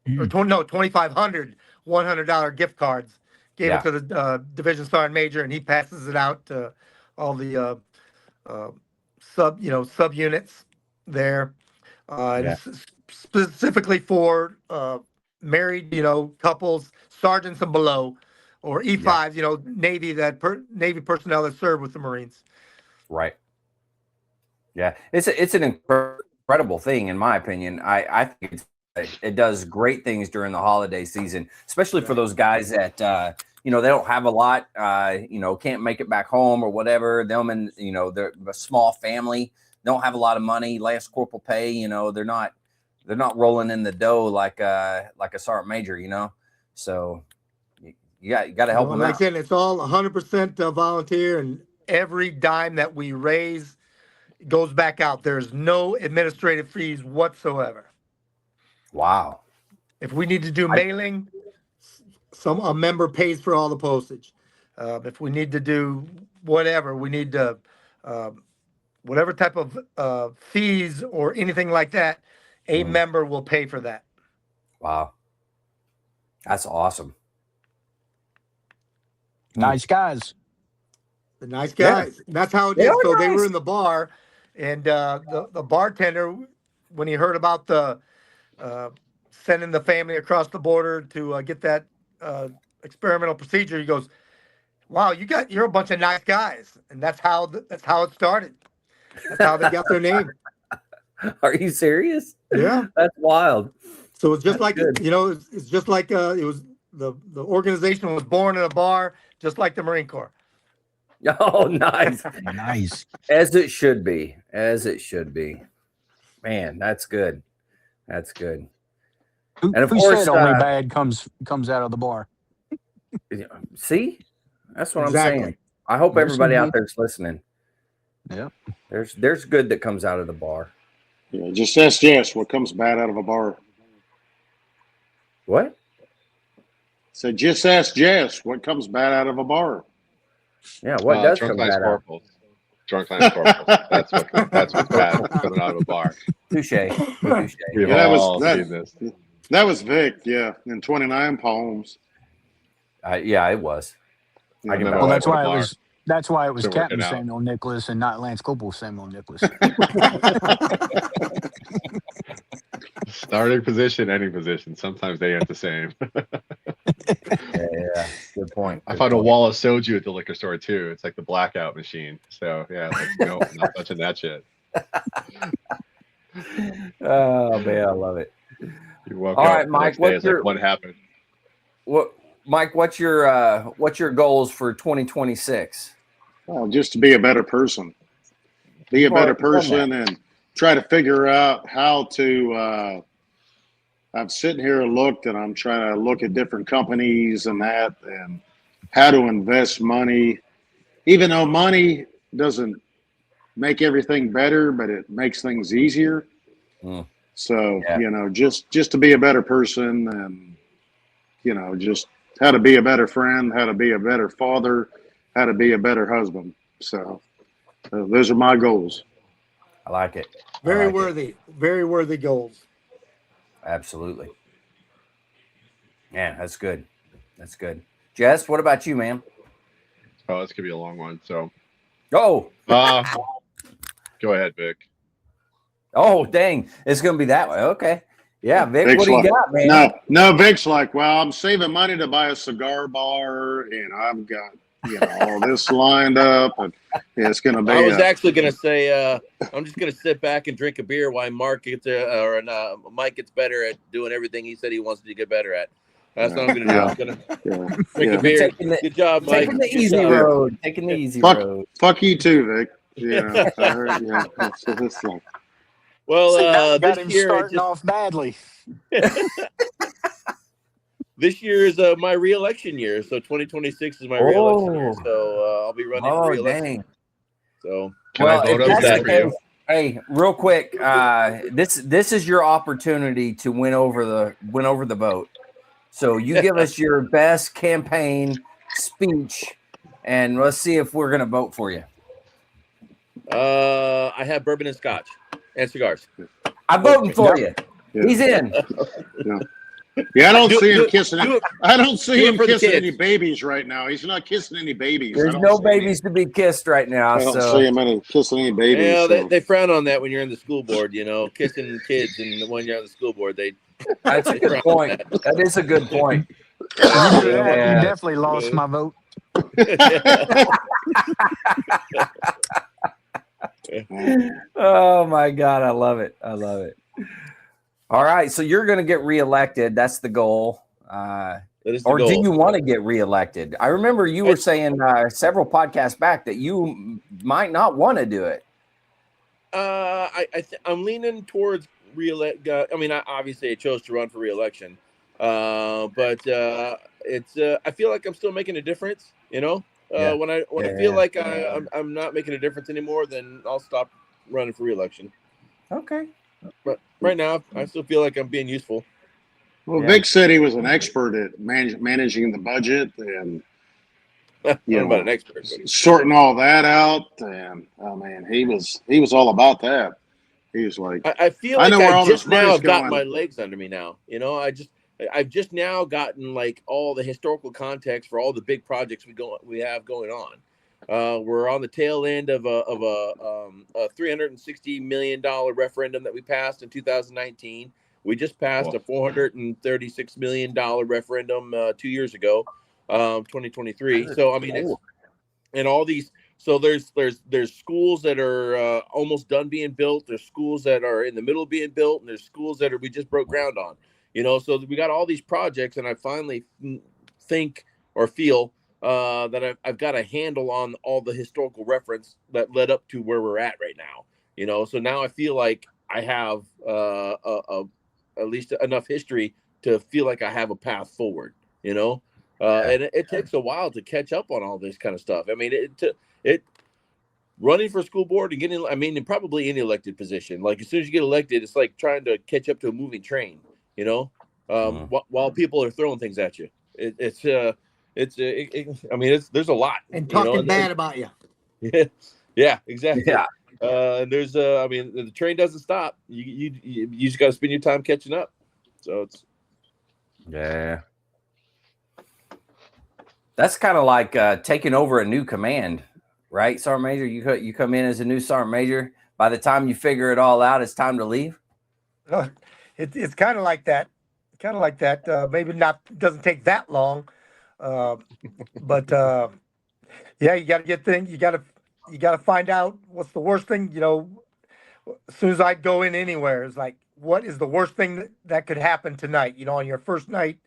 or $2,500 $100 gift cards. Gave it to the Division Sergeant Major, and he passes it out to all the sub units there, specifically for married couples, sergeants and below, or E5s, Navy personnel that serve with the Marines. Right. Yeah, it's an incredible thing, in my opinion. I think it does great things during the holiday season, especially for those guys that they don't have a lot, can't make it back home or whatever. Them and they're a small family, don't have a lot of money, last corporal pay. They're not rolling in the dough like a sergeant major. So you got to help them like out. I said, it's all 100% volunteer, and every dime that we raise goes back out. There's no administrative fees whatsoever. Wow. If we need to do mailing, a member pays for all the postage. If we need to do whatever, we need to whatever type of fees or anything like that, a member will pay for that. Wow. That's awesome. Nice guys. The nice guys. Yeah. That's how it is. So they were in the bar, and the bartender, when he heard about the sending the family across the border to get that experimental procedure, he goes, "Wow, you're a bunch of nice guys," and that's how it started. That's how they got their name. Are you serious? Yeah, that's wild. So it's just it's just like it was the organization was born in a bar, just like the Marine Corps. Oh, nice. Nice. As it should be. Man, that's good. That's good. And of course, said only bad comes out of the bar. See, that's what I'm saying. I hope everybody out there's listening. Yeah, there's good that comes out of the bar. Yeah, just ask Jess what comes bad out of a bar. What? So just ask Jess what comes bad out of a bar. Yeah, what does come bad out? Drunk lance corporals. That's what's bad coming out of a bar. Touche. We've all seen this. That was Vic, in 29 Palms. Yeah, it was. Well, that's why That's why it was So Captain working out. Samuel Nicholas and not Lance Corporal Samuel Nicholas. Starting position, ending position. Sometimes they ain't the same. Yeah. Good point. I Good found a point. wall of soju at the liquor store too. It's like the blackout machine. So yeah, like no, not touching that shit. Oh man, I love it. You woke All up right, the Mike. next day, it's like, what happened? Mike? What's your goals for 2026? Well, just to be a better person. Be a better person and try to figure out how to. I'm sitting here and looked, and I'm trying to look at different companies and how to invest money. Even though money doesn't make everything better, but it makes things easier. Mm. So, Yeah. just to be a better person and, just how to be a better friend, how to be a better father, how to be a better husband. So those are my goals. I like it. Very worthy goals. Absolutely. Yeah, that's good. That's good. Jess, what about you, man? Oh, this could be a long one. So, Oh, go ahead, Vic. oh, dang, it's gonna be that way. Okay, yeah, Vic, Vic's what do you like, got, man? No, Vic's like, well, I'm saving money to buy a cigar bar, and I've got all this lined up, and it's going to be. I was actually going to say, I'm just going to sit back and drink a beer while Mike gets better at doing everything he said he wants to get better at. That's what I'm going to do. I'm going to drink a beer. Good job, Mike. Taking the easy road. Taking the easy road. Fuck you too, Vic. Yeah. It's like, well, got him starting off badly. This year is my re-election year, so 2026 is my re-election year. So I'll be running for re-election. Dang. So can I vote up there for you? Hey, real quick, this is your opportunity to win over the vote. So you give us your best campaign speech, and let's see if we're gonna vote for you. I have bourbon and scotch and cigars. I'm voting for you. Yeah. He's in. Yeah, I don't see him kissing. I don't see him kissing any babies right now. He's not kissing any babies. There's no babies to be kissed right now. I don't see him kissing any babies. Yeah, they frown on that when you're in the school board. Kissing kids, and when you're on the school board, That's a good point. That is a good point. You definitely lost my vote. Oh my God, I love it. I love it. All right, so you're going to get reelected. That's the goal. Or do you want to get reelected? I remember you were saying several podcasts back that you might not want to do it. I'm leaning towards reelect. Obviously, I chose to run for reelection, but it's. I feel like I'm still making a difference. When I feel like I'm not making a difference anymore, then I'll stop running for reelection. Okay. But right now, I still feel like I'm being useful. Well, Vic said he was an expert at managing the budget and about an expert, sorting all that out. And he was all about that. He was like, I feel like I just now have got my legs under me now. I've just now gotten like all the historical context for all the big projects we have going on. We're on the tail end of a $360 million referendum that we passed in 2019. We just passed a $436 million referendum 2 years ago, 2023. So and all these. So there's schools that are almost done being built. There's schools that are in the middle of being built, and there's schools that we just broke ground on. So we got all these projects, and I finally think or feel that I've got a handle on all the historical reference that led up to where we're at right now. So now I feel like I have at least enough history to feel like I have a path forward. And it takes a while to catch up on all this kind of stuff. It running for school board and getting, in probably any elected position. Like as soon as you get elected, it's like trying to catch up to a moving train. While people are throwing things at you, there's a lot and talking bad about you. Yeah, exactly. Yeah. There's the train doesn't stop. You just got to spend your time catching up. So it's that's kind of like taking over a new command. right, Sergeant Major? You come in as a new Sergeant Major. By the time you figure it all out, it's time to leave. It's kind of like that. Maybe not. Doesn't take that long, but yeah, you got to get things. You got to find out what's the worst thing. As soon as I'd go in anywhere, it's like, what is the worst thing that could happen tonight? On your first night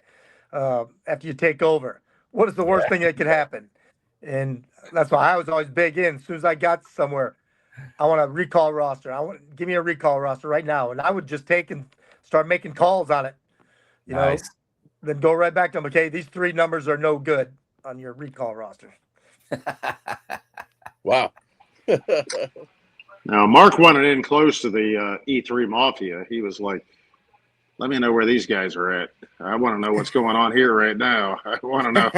after you take over, what is the worst thing that could happen? And that's why I was always big in. As soon as I got somewhere, I want a recall roster. Give me a recall roster right now, and I would just take and start making calls on it. Nice. Then go right back to them. Okay, these 3 numbers are no good on your recall roster. Wow. Now, Mark wanted in close to the E3 Mafia. He was like, let me know where these guys are at. I want to know what's going on here right now. I want to know.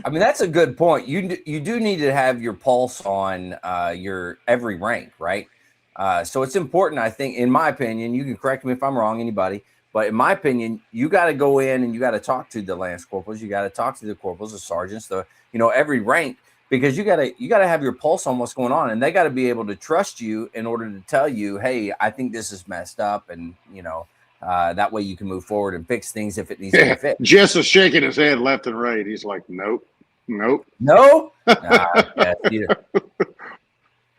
I mean, that's a good point. You do need to have your pulse on your every rank, right? So it's important, I think, in my opinion, you can correct me if I'm wrong, anybody, but in my opinion, you got to go in and you got to talk to the lance corporals. You got to talk to the corporals, the sergeants, every rank, because you got to have your pulse on what's going on, and they got to be able to trust you in order to tell you, hey, I think this is messed up, and that way you can move forward and fix things if it needs to be fixed. Jess is shaking his head left and right. He's like, nope. No.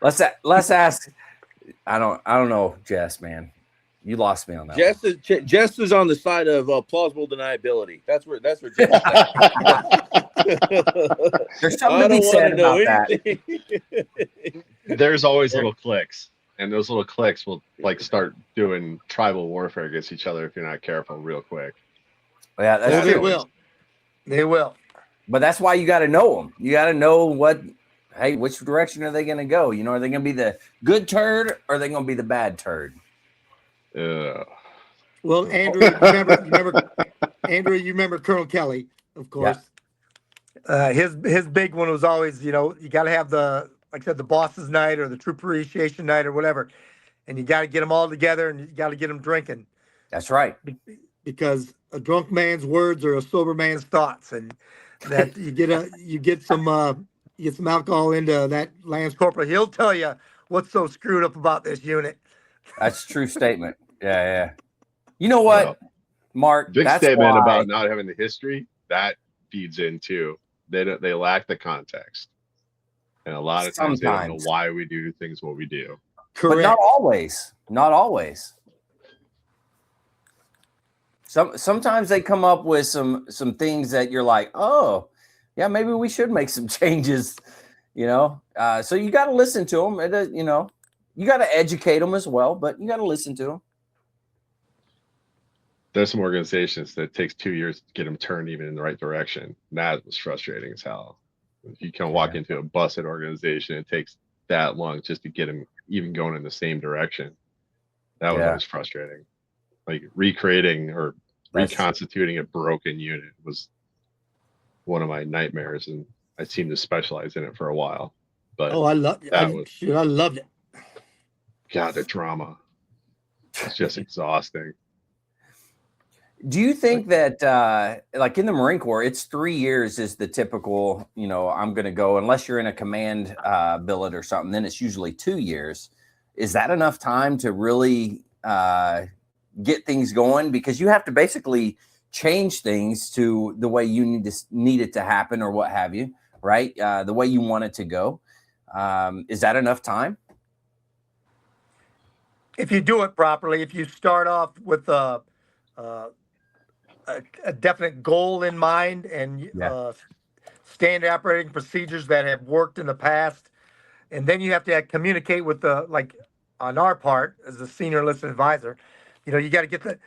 Let's ask. I don't know, Jess, man. You lost me on that. Jess is on the side of plausible deniability. That's where Jess is. There's something to be said about that. There's always little clicks, and those little clicks will start doing tribal warfare against each other if you're not careful real quick. Yeah, that's true. They will. But that's why you got to know them. You got to know which direction are they going to go? Are they going to be the good turd or are they going to be the bad turd? Well, Andrew, you remember Colonel Kelly, of course. Yeah. His big one was always, you got to have the boss's night or the troop appreciation night or whatever, and you got to get them all together and you got to get them drinking. That's right. Because a drunk man's words are a sober man's thoughts, and that you get some alcohol into that lance corporal, he'll tell you what's so screwed up about this unit. That's a true statement. Yeah. You know what, well, Mark? Big statement about not having the history that feeds in too. They lack the context, and a lot of times they don't know why we do things what we do. Correct. But not always. Not always. Sometimes they come up with some things that you're like, oh, yeah, maybe we should make some changes. So you got to listen to them. You got to educate them as well, but you got to listen to them. There's some organizations that it takes 2 years to get them turned even in the right direction. That was frustrating as hell. If you can walk into a busted organization, it takes that long just to get them even going in the same direction. That was always frustrating. Like recreating or reconstituting a broken unit was one of my nightmares, and I seemed to specialize in it for a while. But I loved it. God, the drama. It's just exhausting. Do you think that, like in the Marine Corps, it's 3 years is the typical, I'm going to go, unless you're in a command billet or something, then it's usually 2 years. Is that enough time to really get things going? Because you have to basically change things to the way you need it to happen or what have you, right? The way you want it to go. Is that enough time? If you do it properly, if you start off with a definite goal in mind and standard operating procedures that have worked in the past, and then you have to communicate with on our part as a senior enlisted advisor, you got to get the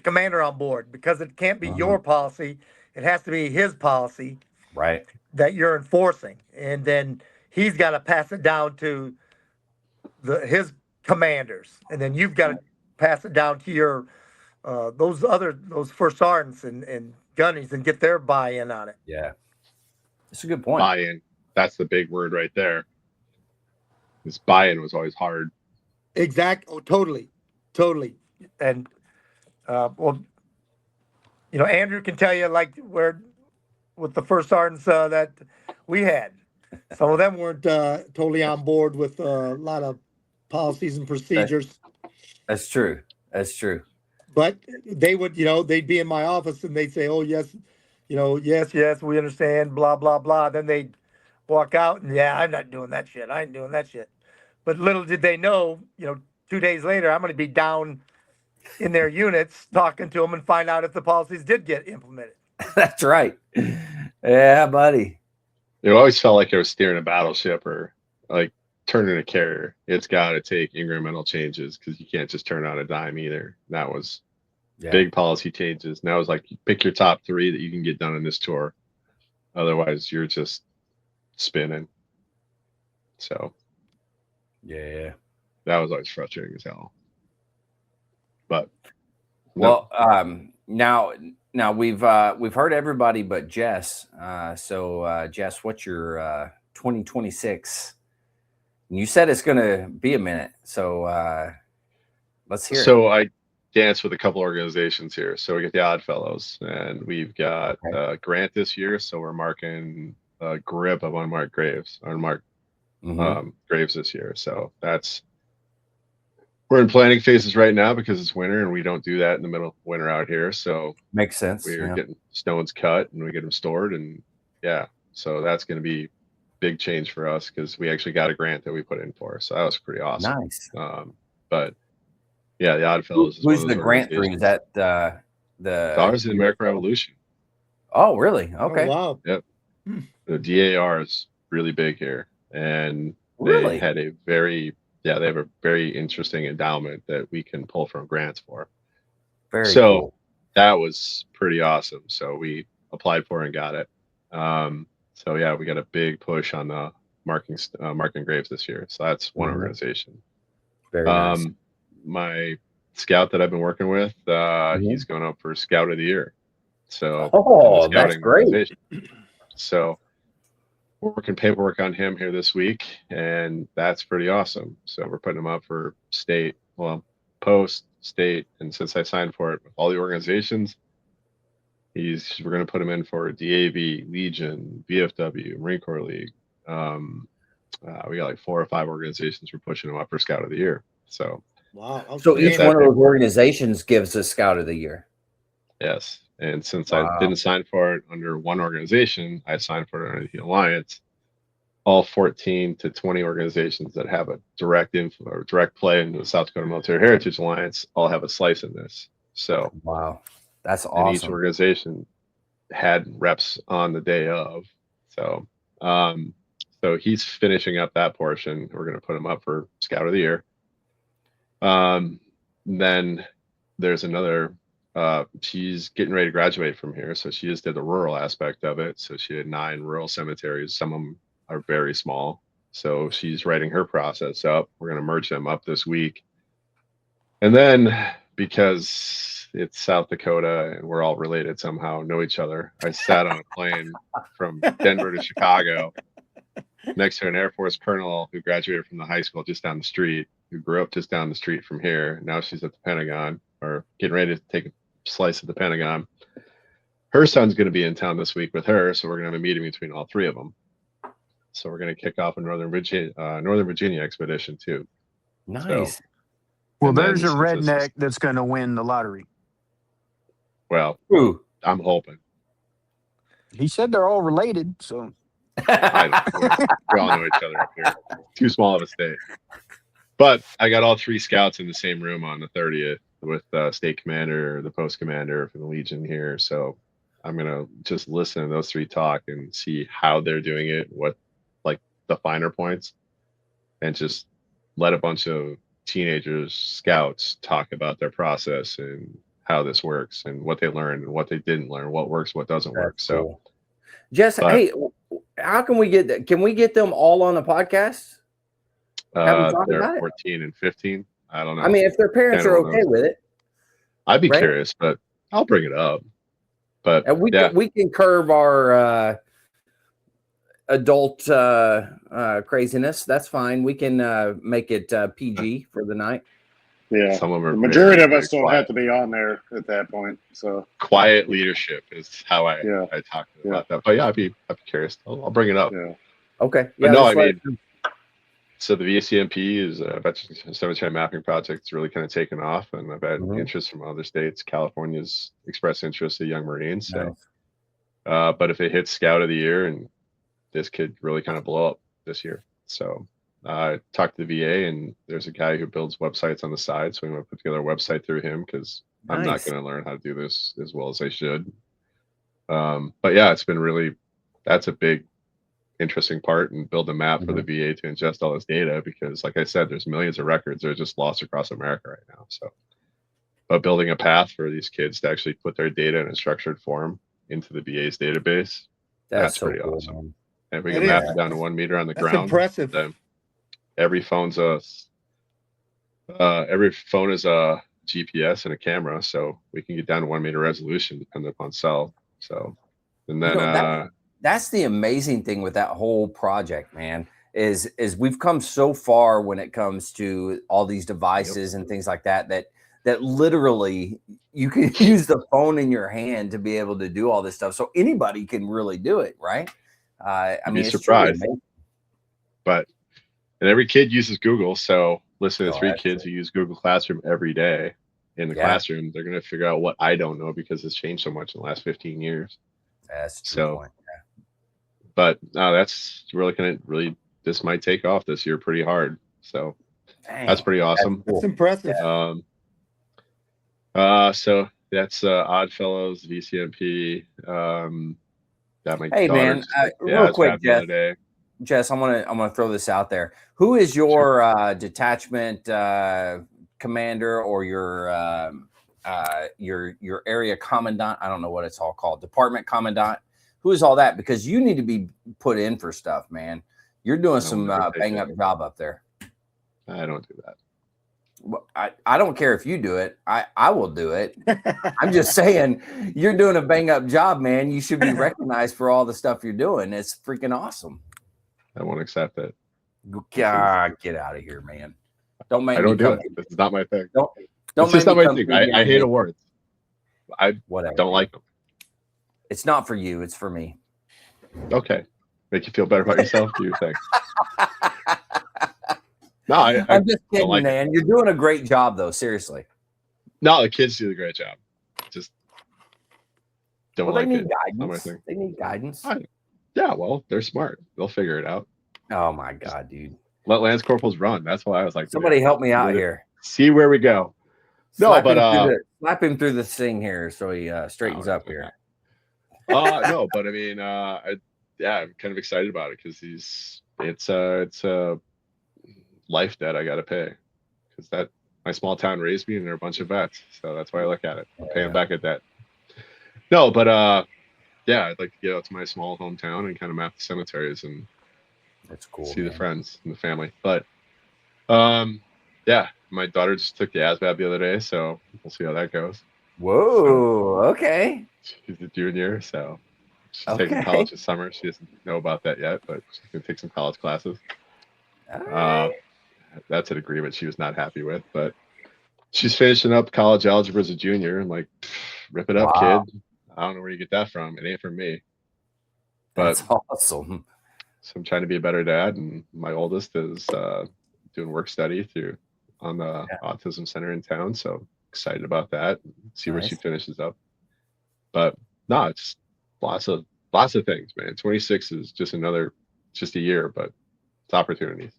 commander on board, because it can't be your policy; it has to be his policy, right? That you're enforcing, and then he's got to pass it down to his commanders, and then you've got to pass it down to your those first sergeants and gunnies and get their buy-in on it. Yeah, that's a good point. Buy-in. That's the big word right there. This buy-in was always hard. Exact. Oh, totally. And Andrew can tell you where with the first sergeants that we had. Some of them weren't totally on board with a lot of policies and procedures. That's true. That's true. But they would, they'd be in my office and they'd say, "Oh yes, yes, we understand." Blah blah blah. Then they'd walk out and, "Yeah, I'm not doing that shit. I ain't doing that shit." But little did they know, 2 days later, I'm going to be down in their units talking to them and find out if the policies did get implemented. That's right. Yeah, buddy. It always felt like it was steering a battleship or like turning a carrier. It's got to take incremental changes because you can't just turn on a dime either. That was big policy changes. Now it's like, pick your top 3 that you can get done in this tour. Otherwise, you're just spinning. So, yeah, that was always frustrating as hell. But well, now we've heard everybody but Jess. So Jess, what's your 2026? And you said it's going to be a minute, so let's hear it. So I dance with a couple organizations here. So we get the Odd Fellows, and we've got Grant this year. So we're marking a grip of unmarked graves, graves this year. So we're in planning phases right now because it's winter and we don't do that in the middle of winter out here. So makes sense. We're getting stones cut and we get them stored, and so that's going to be big change for us because we actually got a grant that we put in for. So that was pretty awesome. Nice. But yeah, the Odd Fellows. Who's the grant through? Is that the ours is the American Revolution? Oh, really? Okay. Oh, wow. Yep. The DAR is really big here, and really had a they have a very interesting endowment that we can pull from grants for. Very cool. That was pretty awesome. So we applied for it and got it. So yeah, we got a big push on the marking graves this year. So that's one organization. Very nice. My scout that I've been working with, he's going up for Scout of the Year. So that's great. So we're working paperwork on him here this week, and that's pretty awesome. So we're putting him up for state, post, state, and since I signed for it with all the organizations, we're going to put him in for DAV, Legion, VFW, Marine Corps League. We got like 4 or 5 organizations we're pushing him up for Scout of the Year. So wow. So each one of those organizations gives a Scout of the Year. Yes. And since I didn't sign for it under one organization, I signed for it under the Alliance. All 14 to 20 organizations that have a direct play into the South Dakota Military Heritage Alliance all have a slice in this. So wow, that's awesome. And each organization had reps on the day of. So so he's finishing up that portion. We're going to put him up for Scout of the Year. Then there's another. She's getting ready to graduate from here, so she just did the rural aspect of it. So she had 9 rural cemeteries. Some of them are very small. So she's writing her process up. We're going to merge them up this week. And then because it's South Dakota and we're all related somehow, know each other, I sat on a plane from Denver to Chicago next to an Air Force colonel who graduated from the high school just down the street, who grew up just down the street from here. Now she's at the Pentagon, or getting ready to take a slice of the Pentagon. Her son's going to be in town this week with her, so we're going to have a meeting between all 3 of them. So we're going to kick off a Northern Virginia expedition too. Nice. So, well, there's a redneck that's going to win the lottery. Well, I'm hoping. He said they're all related, so I know. We all know each other up here. Too small of a state. But I got all 3 scouts in the same room on the 30th with state commander, the post commander for the Legion here. So I'm going to just listen to those 3 talk and see how they're doing it, what like the finer points, and just let a bunch of teenagers, scouts, talk about their process and how this works and what they learned and what they didn't learn, what works, what doesn't work. So cool. Jess, hey, how can we get that? Can we get them all on the podcast? They're 14 and 15. I don't know. I mean, if their parents are okay with it, I'd be curious, but I'll bring it up. But and we can curb our adult craziness. That's fine. We can make it PG for the night. Yeah, some of them are the majority of us don't have to be on there at that point. So quiet leadership is how I talk about that. But yeah, I'd be curious. I'll bring it up. Yeah. Okay. But Yeah. no, let's I let- mean, so the VCMP is a veteran cemetery mapping project. It's really kind of taken off, and I've had Mhm. interest from other states. California's expressed interest in young Marines. So, Nice. but if it hits Scout of the Year, and this could really kind of blow up this year. So I talked to the VA, and there's a guy who builds websites on the side. So we want to put together a website through him because I'm not Nice. going to learn how to do this as well as I should. But yeah, it's been really, that's a big, interesting part, and build a map for the VA to ingest all this data because, like I said, there's millions of records that are just lost across America right now. So, but building a path for these kids to actually put their data in a structured form into the VA's database, that's so pretty cool, awesome. man. And if we It can map is. it down to 1 meter on the That's ground, impressive. then every phone is a GPS and a camera, so we can get down to 1 meter resolution depending upon cell. So, and then that's the amazing thing with that whole project, man, is we've come so far when it comes to all these devices and things like that, that literally you can use the phone in your hand to be able to do all this stuff. So anybody can really do it, right? I mean, it's surprised. truly amazing. But and every kid uses Google, so listen to 3 kids who use Google Classroom every day in the classroom, they're going to figure out what I don't know because it's changed so much in the last 15 years. That's a true point. Yeah. But that's really going to this might take off this year pretty hard. So that's pretty awesome. That's impressive. So that's Oddfellows, VCMP. That my hey daughter man, just, real quick, the other day. Jess, I'm gonna throw this out there. Who is your detachment commander or your area commandant? I don't know what it's all called. Department commandant. Who is all that? Because you need to be put in for stuff, man. You're doing some bang up job up there. I don't do that. Well, I don't care if you do it. I will do it. I'm just saying you're doing a bang up job, man. You should be recognized for all the stuff you're doing. It's freaking awesome. I won't accept it. God, get out of here, man. Don't make I me don't do come. it. This is not my thing. Don't it's just not my thing. I hate awards. I don't like them. It's not for you. It's for me. Okay. Make you feel better about yourself? Do your thing. No, I'm just kidding, man. You're doing a great job, though. Seriously. No, the kids do a great job. Just don't like they it. need guidance. They need guidance. Yeah, well, they're smart. They'll figure it out. Oh my God, dude. Let Lance Corporals run. That's why I was like, somebody help me out here. See where we go. Slap him through the thing here so he straightens up here. No, but I mean, I'm kind of excited about it because it's a life debt I got to pay because my small town raised me and they're a bunch of vets, so that's why I look at it. I'm paying back at that. No, but I'd like to get out to my small hometown and kind of map the cemeteries and that's cool. See the friends and the family. But my daughter just took the ASVAB the other day, so we'll see how that goes. Whoa, okay. She's a junior, so she's taking college this summer. She doesn't know about that yet, but she's gonna take some college classes. That's an agreement she was not happy with, but she's finishing up college algebra as a junior. And like, rip it up, kid. I don't know where you get that from. It ain't from me. But that's awesome. So I'm trying to be a better dad, and my oldest is doing work study on the autism center in town. So excited about that. See where she finishes up. But no, it's lots of things, man. 26 is just a year, but it's opportunities.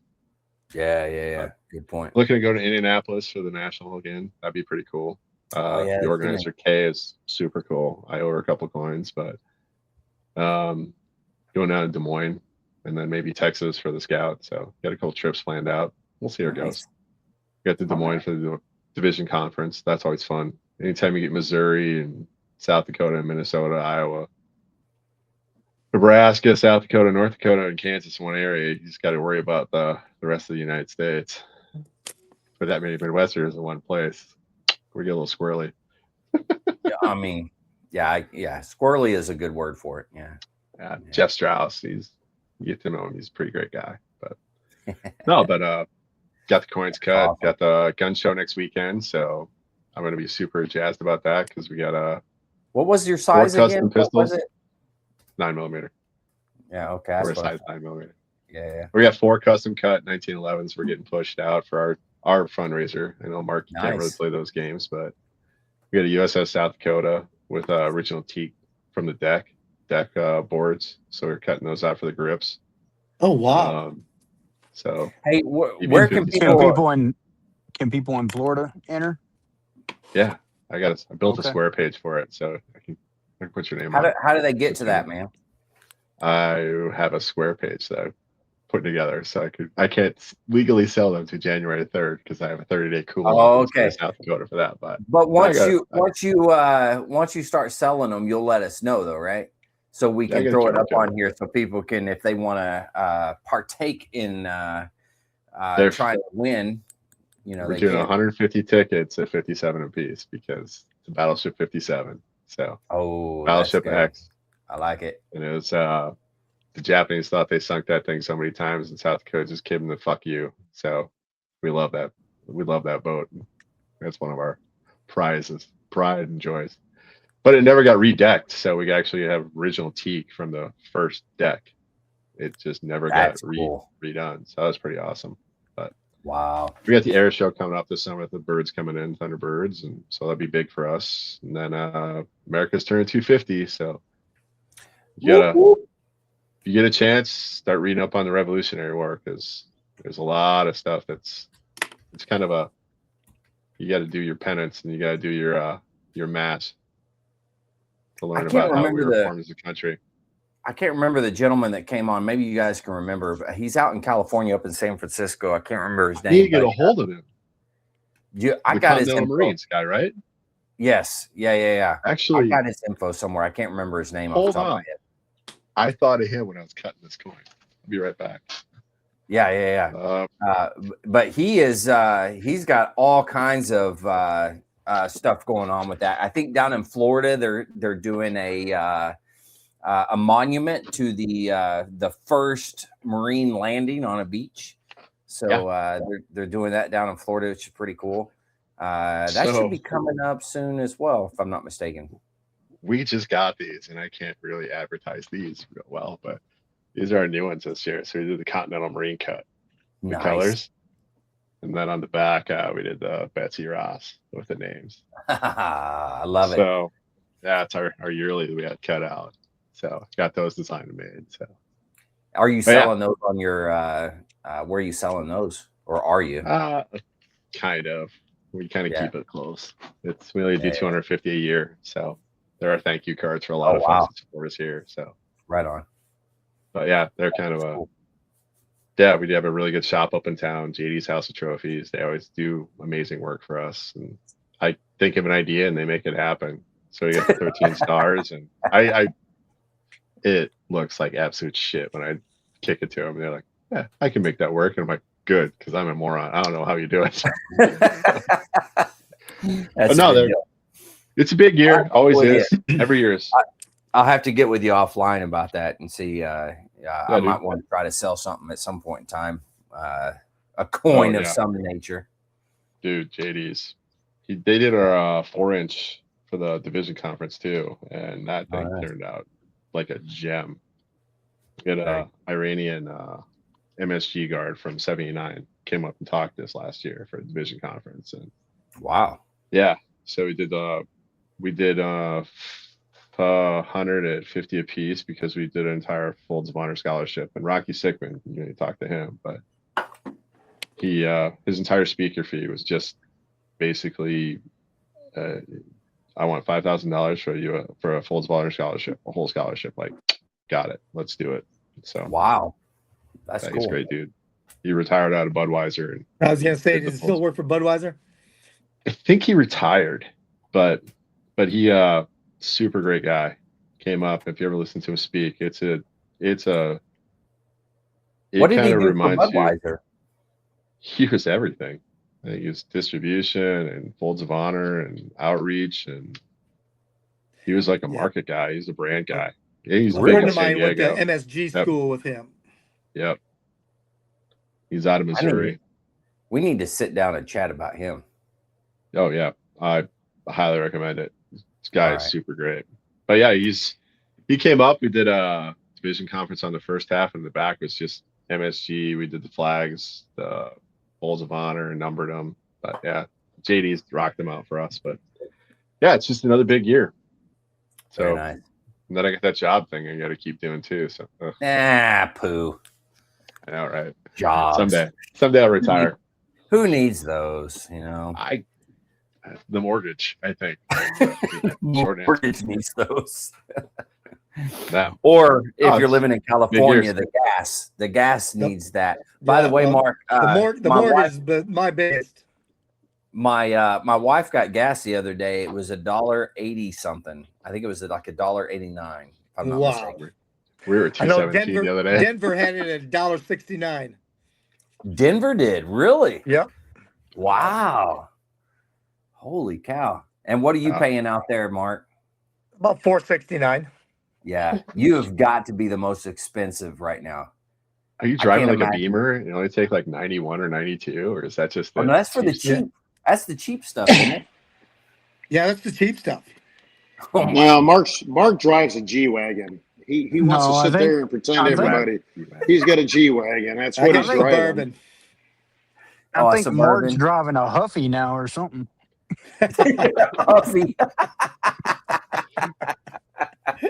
Yeah. Good point. Looking to go to Indianapolis for the national again. That'd be pretty cool. The organizer Kay is super cool. I owe her a couple coins, but going down to Des Moines and then maybe Texas for the scout. So got a couple trips planned out. We'll see how it goes. Got to Des Moines for the division conference. That's always fun. Anytime you get Missouri and South Dakota and Minnesota, Iowa, Nebraska, South Dakota, North Dakota, and Kansas in one area, you just got to worry about the rest of the United States. For that many Midwesterners in one place, we get a little squirrely. I mean, squirrely is a good word for it. Yeah. Jeff Strauss, you get to know him. He's a pretty great guy. But got the coins cut. Awesome. Got the gun show next weekend, so I'm going to be super jazzed about that because we got what was your size again? Custom pistols. 9mm. Yeah, okay. Or a size 9mm. Yeah. We got 4 custom cut 1911s. We're getting pushed out for our fundraiser. I know Mark, you can't really play those games, but we got a USS South Dakota with original teak from the deck boards. So we're cutting those out for the grips. Oh wow! So hey, where can people can people in Florida enter? Yeah, I built a square page for it, so I can put your name on. How do they get to that, man? I have a square page that I put together, so I can't legally sell them to January 3rd because I have a 30-day cooling off in South Dakota for that. But once you start selling them, you'll let us know though, right? So we can throw it up on here so people can, if they want to partake in trying to win. We're doing 150 tickets at 57 apiece because it's a Battleship 57. So Battleship X. I like it. And it was the Japanese thought they sunk that thing so many times, and South Dakota just gave them the fuck you. So we love that. We love that boat. That's one of our pride and joys. But it never got redecked, so we actually have original teak from the first deck. It just never got redone. So that was pretty awesome. But wow, we got the air show coming up this summer with the birds coming in, Thunderbirds, and so that'll be big for us. And then America's turning 250, so if you get a chance, start reading up on the Revolutionary War because there's a lot of stuff it's kind of you got to do your penance and you got to do your mass to learn about how we were formed as a country. I can't remember the gentleman that came on. Maybe you guys can remember. But he's out in California, up in San Francisco. I can't remember his name. You get a hold of him. I got his info. Marines guy, right? Yes. Yeah. Actually, I got his info somewhere. I can't remember his name. Hold on. I thought of him when I was cutting this coin. I'll be right back. Yeah. But he is. He's got all kinds of stuff going on with that. I think down in Florida, they're doing a monument to the first Marine landing on a beach. So they're doing that down in Florida, which is pretty cool. That should be coming up soon as well, if I'm not mistaken. We just got these, and I can't really advertise these real well, but these are our new ones this year. So we did the Continental Marine cut, the colors, and then on the back we did the Betsy Ross with the names. I love it. So that's our yearly that we had cut out. So got those designed and made. So are you selling those on your where are you selling those, or are you? Kind of. We kind of keep it close. We only do 250 a year. So there are thank you cards for a lot of folks that support us here. So right on. But yeah, they're kind of cool. Yeah, we do have a really good shop up in town, JD's House of Trophies. They always do amazing work for us. And I think of an idea and they make it happen. So we get the 13 stars, and it looks like absolute shit when I kick it to them. And they're like, yeah, I can make that work. And I'm like, good, because I'm a moron. I don't know how you do it. But no, it's a big year. Always is. Every year is. I'll have to get with you offline about that and see. I might want to try to sell something at some point in time. A coin of some nature. Dude, JD's. They did our 4-inch for the division conference too, and that thing turned out like a gem. We had an Iranian MSG guard from 79 came up and talked this last year for a division conference, and yeah. So we did 100 at 50 apiece because we did an entire Folds of Honor scholarship. And Rocky Sickman, you talked to him, but he his entire speaker fee was just basically I want $5,000 for you for a Folds of Honor scholarship, a whole scholarship. Like, got it, let's do it. So that's cool. He's a great dude. He retired out of Budweiser. And I was gonna say, does he still work for Budweiser? I think he retired, but he super great guy. Came up. If you ever listen to him speak, what did he do for Budweiser? He was everything. I think he was distribution and Folds of Honor and outreach, and he was like a market guy. He's a brand guy. Yeah, he's a friend of mine went to MSG school with him. Yep. He's out of Missouri. We need to sit down and chat about him. Oh yeah, I highly recommend it. This guy is super great. But yeah, he came up. We did a division conference on the first half, and the back was just MSG. We did the flags, the Bowls of Honor, and numbered them. But yeah, JD's rocked them out for us. But yeah, it's just another big year. So Very nice. And then I got that job thing I got to keep doing too. So Poo. I know, right? Jobs. Someday I'll retire. Who needs those? You know, the mortgage, I think. Mortgage needs those. No. Or if you're living in California, the gas needs that. By the way, Mark, the mortgage is my biggest. My wife got gas the other day. It was $1.80 something. I think it was like $1.89. If I'm not mistaken. We were $2.17 the other day. Denver had it at $1.69. Denver did, really? Yep. Wow. Holy cow! And what are you paying out there, Mark? About $4.69. Yeah, you have got to be the most expensive right now. Are you driving like a Beamer? You only take like 91 or 92, or is that just? No, that's for the cheap. Yeah. That's the cheap stuff, isn't it? Yeah, that's the cheap stuff. Now, Mark drives a G-Wagon. He wants to sit there and pretend everybody he's got a G-Wagon. That's what he's driving. I think Mark's driving a Huffy now or something. Huffy.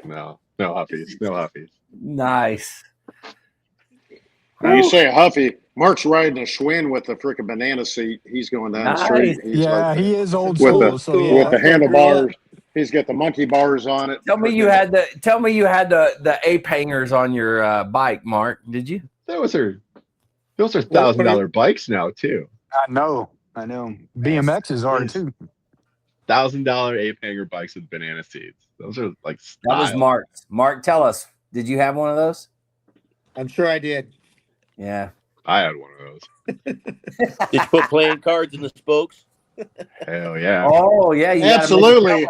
No Huffies. Nice. When you say a Huffy, Mark's riding a Schwinn with a freaking banana seat. He's going down the street. He is old school. With the handlebars. He's got the monkey bars on it. Tell me you had the ape hangers on your bike, Mark. Did you? Those are $1,000 bikes now too. I know. BMXs are too. $1,000 ape hanger bikes with banana seats. Those are like style. That was Mark's. Mark, tell us, did you have one of those? I'm sure I did. Yeah. I had one of those. Did you put playing cards in the spokes? Hell yeah. Oh yeah, absolutely.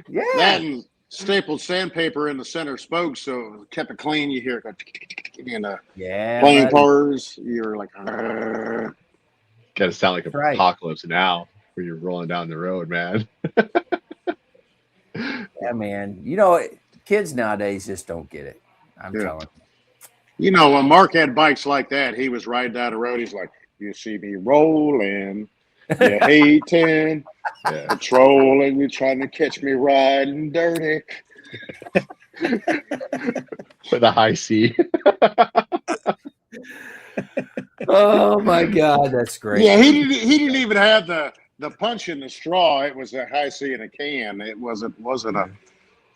Yeah. That and stapled sandpaper in the center spokes, so kept it clean. You hear it playing cards. You're like, gotta sound like apocalypse now when you're rolling down the road, man. Yeah, man. You know, kids nowadays just don't get it. I'm telling you. You know, when Mark had bikes like that, he was riding down the road. He's like, "You see me rolling, you hating, patrolling, you trying to catch me riding dirty." With a high C. Oh my God, that's great. Yeah, he didn't even have the punch in the straw. It was a high C in a can. It wasn't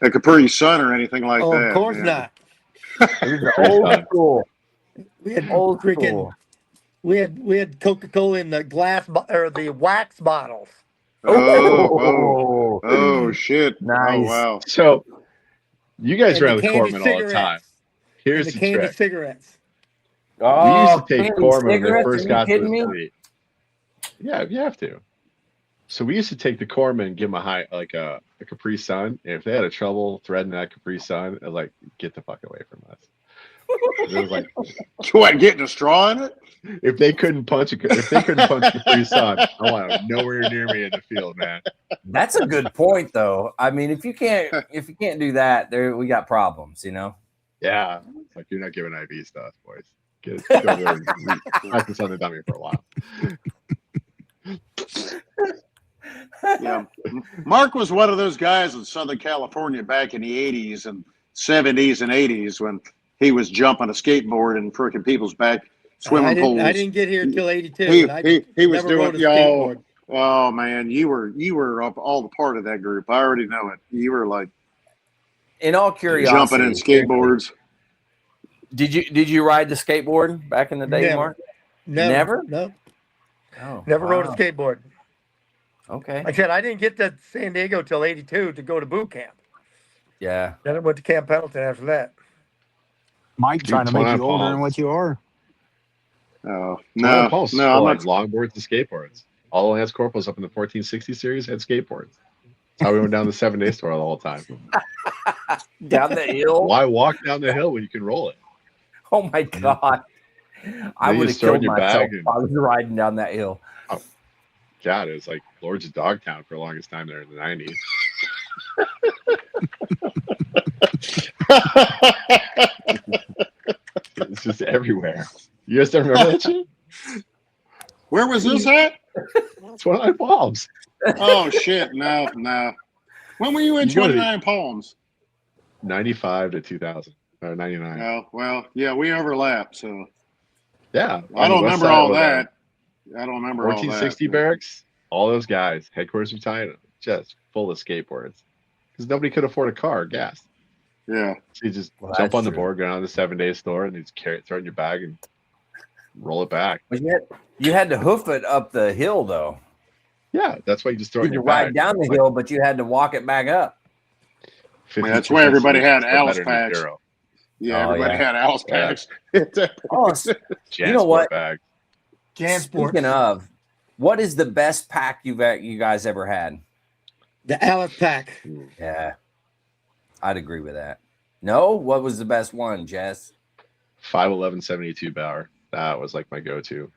a Capri Sun or anything like that. Of course not. Old school. We had freaking. We had Coca-Cola in the glass or the wax bottles. Oh shit! Nice. Oh wow! So you guys around the Corman all the time. Here's the candy trick. cigarettes. We used to take Corman when they first got to the fleet. Yeah, you have to. So we used to take the Corman and give them a Capri Sun. And if they had a trouble threading that Capri Sun, I was like, get the fuck away from us. It was like, what, getting a straw in it? If they couldn't punch Capri Sun, I want them nowhere near me in the field, man. That's a good point, though. I mean, if you can't do that, we got problems, you know. Yeah, it's like you're not giving IV stuff, boys. Practice on the dummy for a while. Yeah, Mark was one of those guys in Southern California back in the 80s and 70s and 80s when he was jumping a skateboard in freaking people's back swimming pools. I didn't get here until 82. He was doing oh man, you were up all the part of that group. I already know it. You were like, in all curiosity, jumping in skateboards. Did you ride the skateboard back in the day, Mark? Never? No. Oh, never rode a skateboard. Okay. Like I said, I didn't get to San Diego till 82 to go to boot camp. Yeah. Then I went to Camp Pendleton after that. Mike trying to make you older than what you are. Oh, no. I'm not. Longboards and skateboards. All the Lance Corporals up in the 1460 series had skateboards. That's how we went down the 7 Day store the whole time. Down the hill? Why walk down the hill when you can roll it? Oh, my God. I would have killed myself if I was riding down that hill. Oh, God, it was like Lords of Dogtown for the longest time there in the 90s. It's just everywhere. You guys don't remember that shit? Where was this at? It's 29 Palms. Oh shit! No. When were you in You go to 29 Palms? 95 to 2000 or 99. Oh well, yeah, we overlap. So Yeah, I on the don't west remember side all of that. I don't remember all that. 1460 barracks. All those guys, headquarters battalion, just full of skateboards because nobody could afford a car or gas. Yeah. So you just Well, jump that's on the true. board, go down to the 7-day store, and you just carry it, throw it in your bag, and roll it back. But you had to hoof it up the hill, though. Yeah, that's why you just throw it You in your could ride bag. down the hill, but you had to walk it back up. That's why everybody had Alice better than packs. zero. Yeah, Oh, everybody yeah. had Alice Yeah. packs. At that Oh, point. you know what? Bag. Jansport. Speaking of, what is the best pack you guys ever had? The Alice pack. Yeah, I'd agree with that. No, what was the best one, Jess? 511-72 Bauer. That was like my go-to.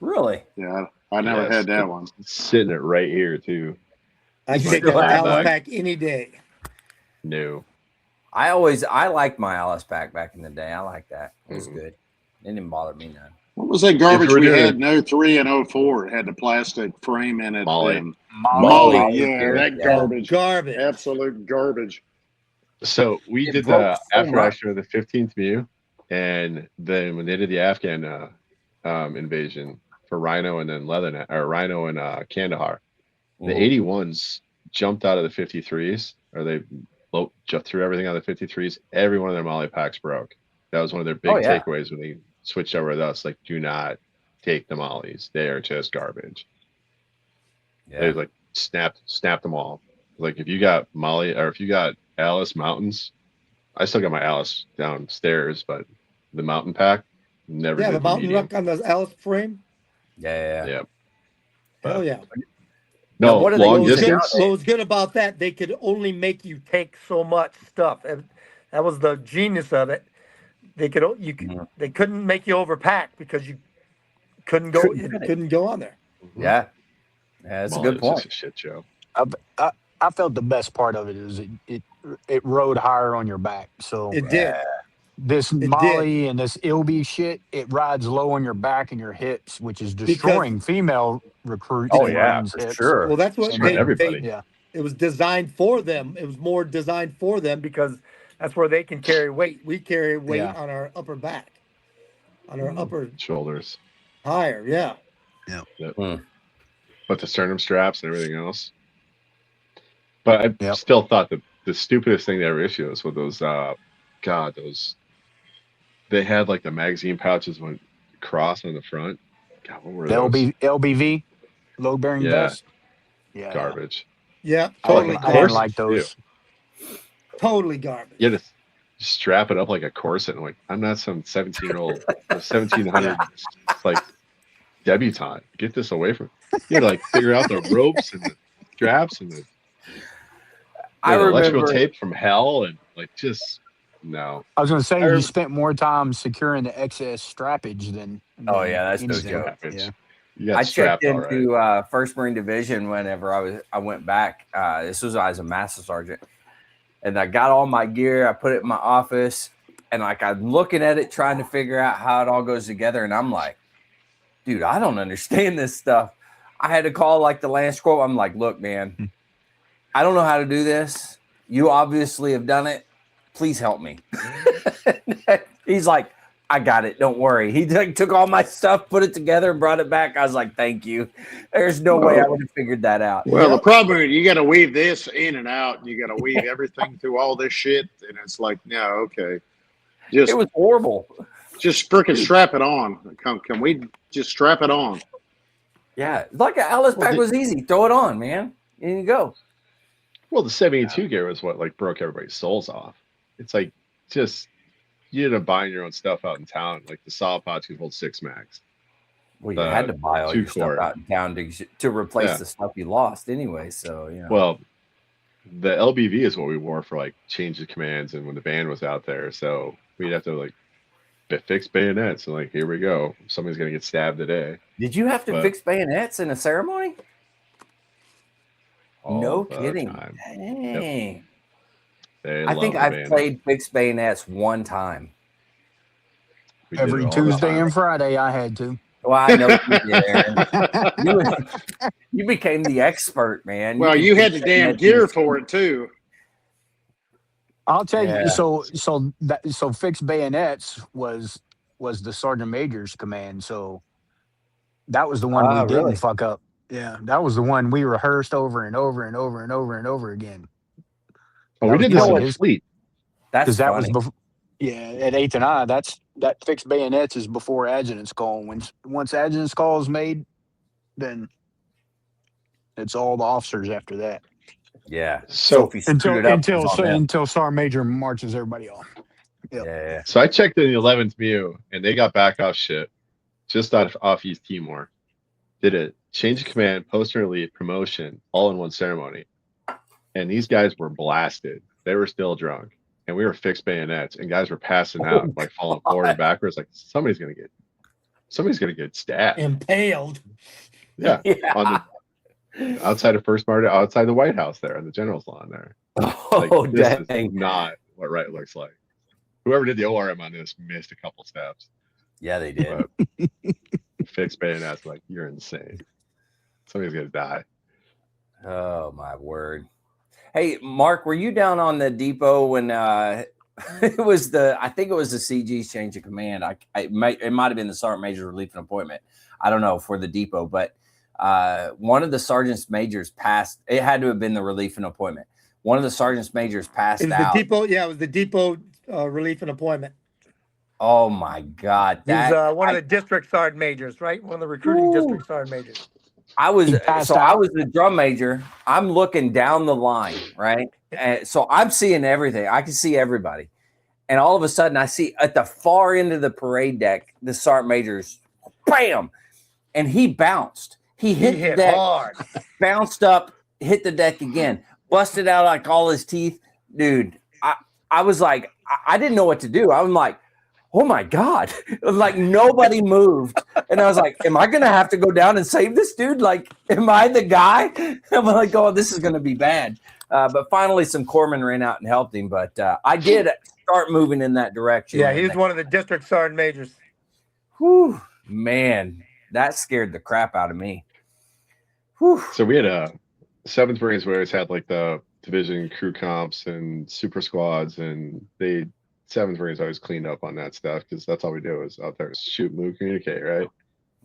Really? Yeah, I never had that one. Sitting it right here too. I You take still that have Alice one? pack any day. No. I liked my Alice pack back in the day. I like that. It was good. It didn't bother me none. What was that garbage If we're we doing had in 03 and 04? It had the plastic frame in it. Molly. then. Molly. Molly, yeah, here, that yeah. garbage. Garbage. Absolute garbage. So we It did broke the so after much. action of the 15th Mu, and then when they did the Afghan invasion for Rhino and then Leatherneck, or Rhino and Kandahar, the 81s jumped out of the 53s, or they jumped through everything on the 53s. Every one of their Molly packs broke. That was one of their big takeaways when they switched over with us. Like, do not take the Mollies; they are just garbage. Yeah. They like snapped them all. Like if you got Molly or if you got Alice Mountains, I still got my Alice downstairs, but the mountain pack never. Yeah, did the mountain medium. look on the Alice frame. Yeah. Hell yeah. No, Now, what are they long using distance. What was good about that, they could only make you take so much stuff. And that was the genius of it. They couldn't make you overpack because you couldn't go on there. Yeah, that's a Molly good was point. just a shit show. I felt the best part of it is it rode higher on your back. So It did. this Molly and this Ilby shit, it rides low on your back and your hips, which is destroying female recruits. Oh and yeah, Marines' for hips. sure. Well, that's what For everybody. Yeah. It was designed for them. It was more designed for them because that's where they can carry weight. We carry weight on our upper back, on our upper shoulders. higher. Yeah. But the sternum straps and everything else. But I still thought the stupidest thing they ever issued was with those. They had like the magazine pouches went cross on the front. God, what were those? LBV, low bearing vest. Yeah. Garbage. Yeah, totally. I didn't like those. Totally garbage. You had to strap it up like a corset. And like, I'm not some 17-year-old, 1700 like debutante. Get this away from me. You had to like figure out the ropes and the straps and the electrical tape from hell and like just no. I was going to say you spent more time securing the excess strappage than. Oh yeah, that's no anything. joke. Yeah. I checked into 1st Marine Division whenever I went back. This was as a master sergeant, and I got all my gear. I put it in my office, and like I'm looking at it, trying to figure out how it all goes together. And I'm like, dude, I don't understand this stuff. I had to call like the Lance Corporal. I'm like, look, man, I don't know how to do this. You obviously have done it. Please help me. He's like, I got it. Don't worry. He took all my stuff, put it together, and brought it back. I was like, thank you. There's no way I would have figured that out. Well, the problem is you got to weave this in and out. You got to weave everything through all this shit. And it's like, no, okay. It was horrible. Just freaking strap it on. Can we just strap it on? Yeah. Like an Alice pack was easy. Throw it on, man. In you go. Well, the 72 gear was what like broke everybody's souls off. It's like just you ended up buying your own stuff out in town. Like the saw pots could hold 6 mags. Well, you had to buy all your stuff out in town to replace the stuff you lost anyway. So yeah. Well, the LBV is what we wore for like change of commands and when the band was out there. So we'd have to like fix bayonets and like here we go. Somebody's gonna get stabbed today. Did you have to fix bayonets in a ceremony? No kidding. Dang. Yep. I think I've played fixed bayonets one time. We did it Every all the Tuesday time. and Friday, I had to. Well, I know you did, Aaron. You became the expert, man. Well, could you had teach the that damn med gear team. for it too. I'll tell you. Yeah. So fixed bayonets was the sergeant major's command. So that was the one we didn't Really? fuck up. Yeah, that was the one we rehearsed over and over and over and over and over again. Oh, That we was did this probably in his, fleet. That's because that was funny. before. Yeah, at 8th and I, that fixed bayonets is before adjutant's call. Once adjutant's call is made, then it's all the officers after that. Yeah. So if you screwed it up, it was on them. Until Sergeant Major marches everybody off. Yep. Yeah. So I checked in the 11th MEU, and they got back off shit just off East Timor. Did it change of command, post and relief, promotion, all in one ceremony. And these guys were blasted. They were still drunk, and we were fixed bayonets, and guys were passing out, like falling forward and backwards. Like somebody's gonna get stabbed, Impaled. Yeah, on the outside of First Martin, outside the White House, there on the General's lawn there. Like, this is not what right looks like. Whoever did the ORM on this missed a couple steps. Yeah, they did. But fixed bayonets, like, you're insane. Somebody's gonna die. Oh my word. Hey, Mark, were you down on the depot when it was I think it was the CG's change of command. It might have been the sergeant major relief and appointment. I don't know, for the depot, but one of the sergeants majors passed. It had to have been the relief and appointment. One of the sergeants majors passed out. The depot, yeah, it was the depot relief and appointment. Oh my God. He's one of the district sergeant majors, right? One of the recruiting district sergeant majors. I was the drum major. I'm looking down the line, right? And so I'm seeing everything. I can see everybody. And all of a sudden I see at the far end of the parade deck, the sergeant major's bam. And he bounced. He hit the deck hard, bounced up, hit the deck again, busted out like all his teeth. Dude, I was like, I didn't know what to do. I'm like, oh my God. Like nobody moved. And I was like, am I going to have to go down and save this dude? Like, am I the guy? I'm like, oh, this is going to be bad. But finally some corpsmen ran out and helped him. But I did start moving in that direction. Yeah, he's one of the district sergeant majors. Whew, man, that scared the crap out of me. Whew. So we had a 7th Marines where always had like the division crew comps and super squads, and 7th Marines always cleaned up on that stuff because that's all we do is out there shoot, move, communicate, right?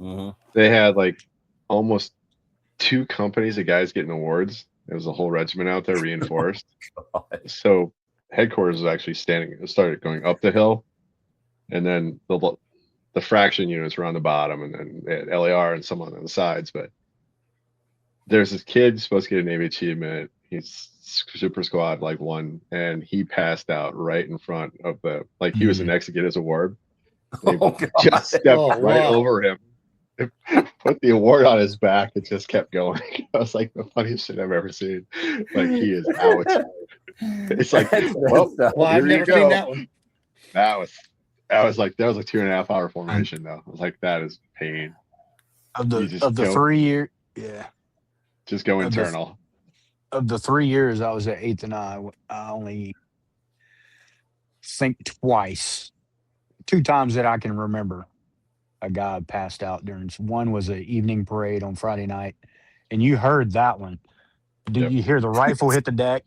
Mm-hmm. They had like almost 2 companies of guys getting awards. There was a whole regiment out there reinforced. So headquarters was actually started going up the hill, and then the fraction units were on the bottom, and then they had LAR and someone on the sides. But there's this kid supposed to get a Navy achievement. He's super squad like 1, and he passed out right in front of he was the next to get his award. They just stepped over him, put the award on his back, and just kept going. I was like, the funniest shit I've ever seen. Like, he is out. It's like, well, I've never seen that one. That was like 2.5 hour formation though. I was like, that is pain. Of the 3 year, yeah. Just go internal. Of the 3 years I was at 8th and I only think twice, 2 times that I can remember, a guy passed out during. One was an evening parade on Friday night, and you heard that one. You hear the rifle hit the deck,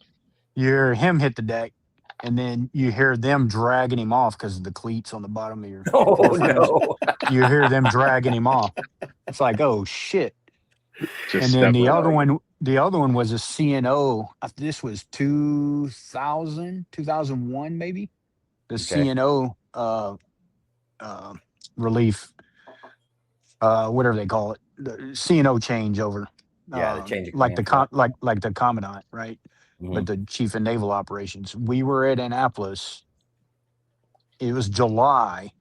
you hear him hit the deck, and then you hear them dragging him off because of the cleats on the bottom of your. Oh no! You hear them dragging him off. It's like, oh shit. And then the other one was a CNO. This was 2001 maybe. The CNO relief, whatever they call it, the CNO changeover. Yeah, the change of like the commandant, right? Mm-hmm. But the chief of naval operations. We were at Annapolis. It was July.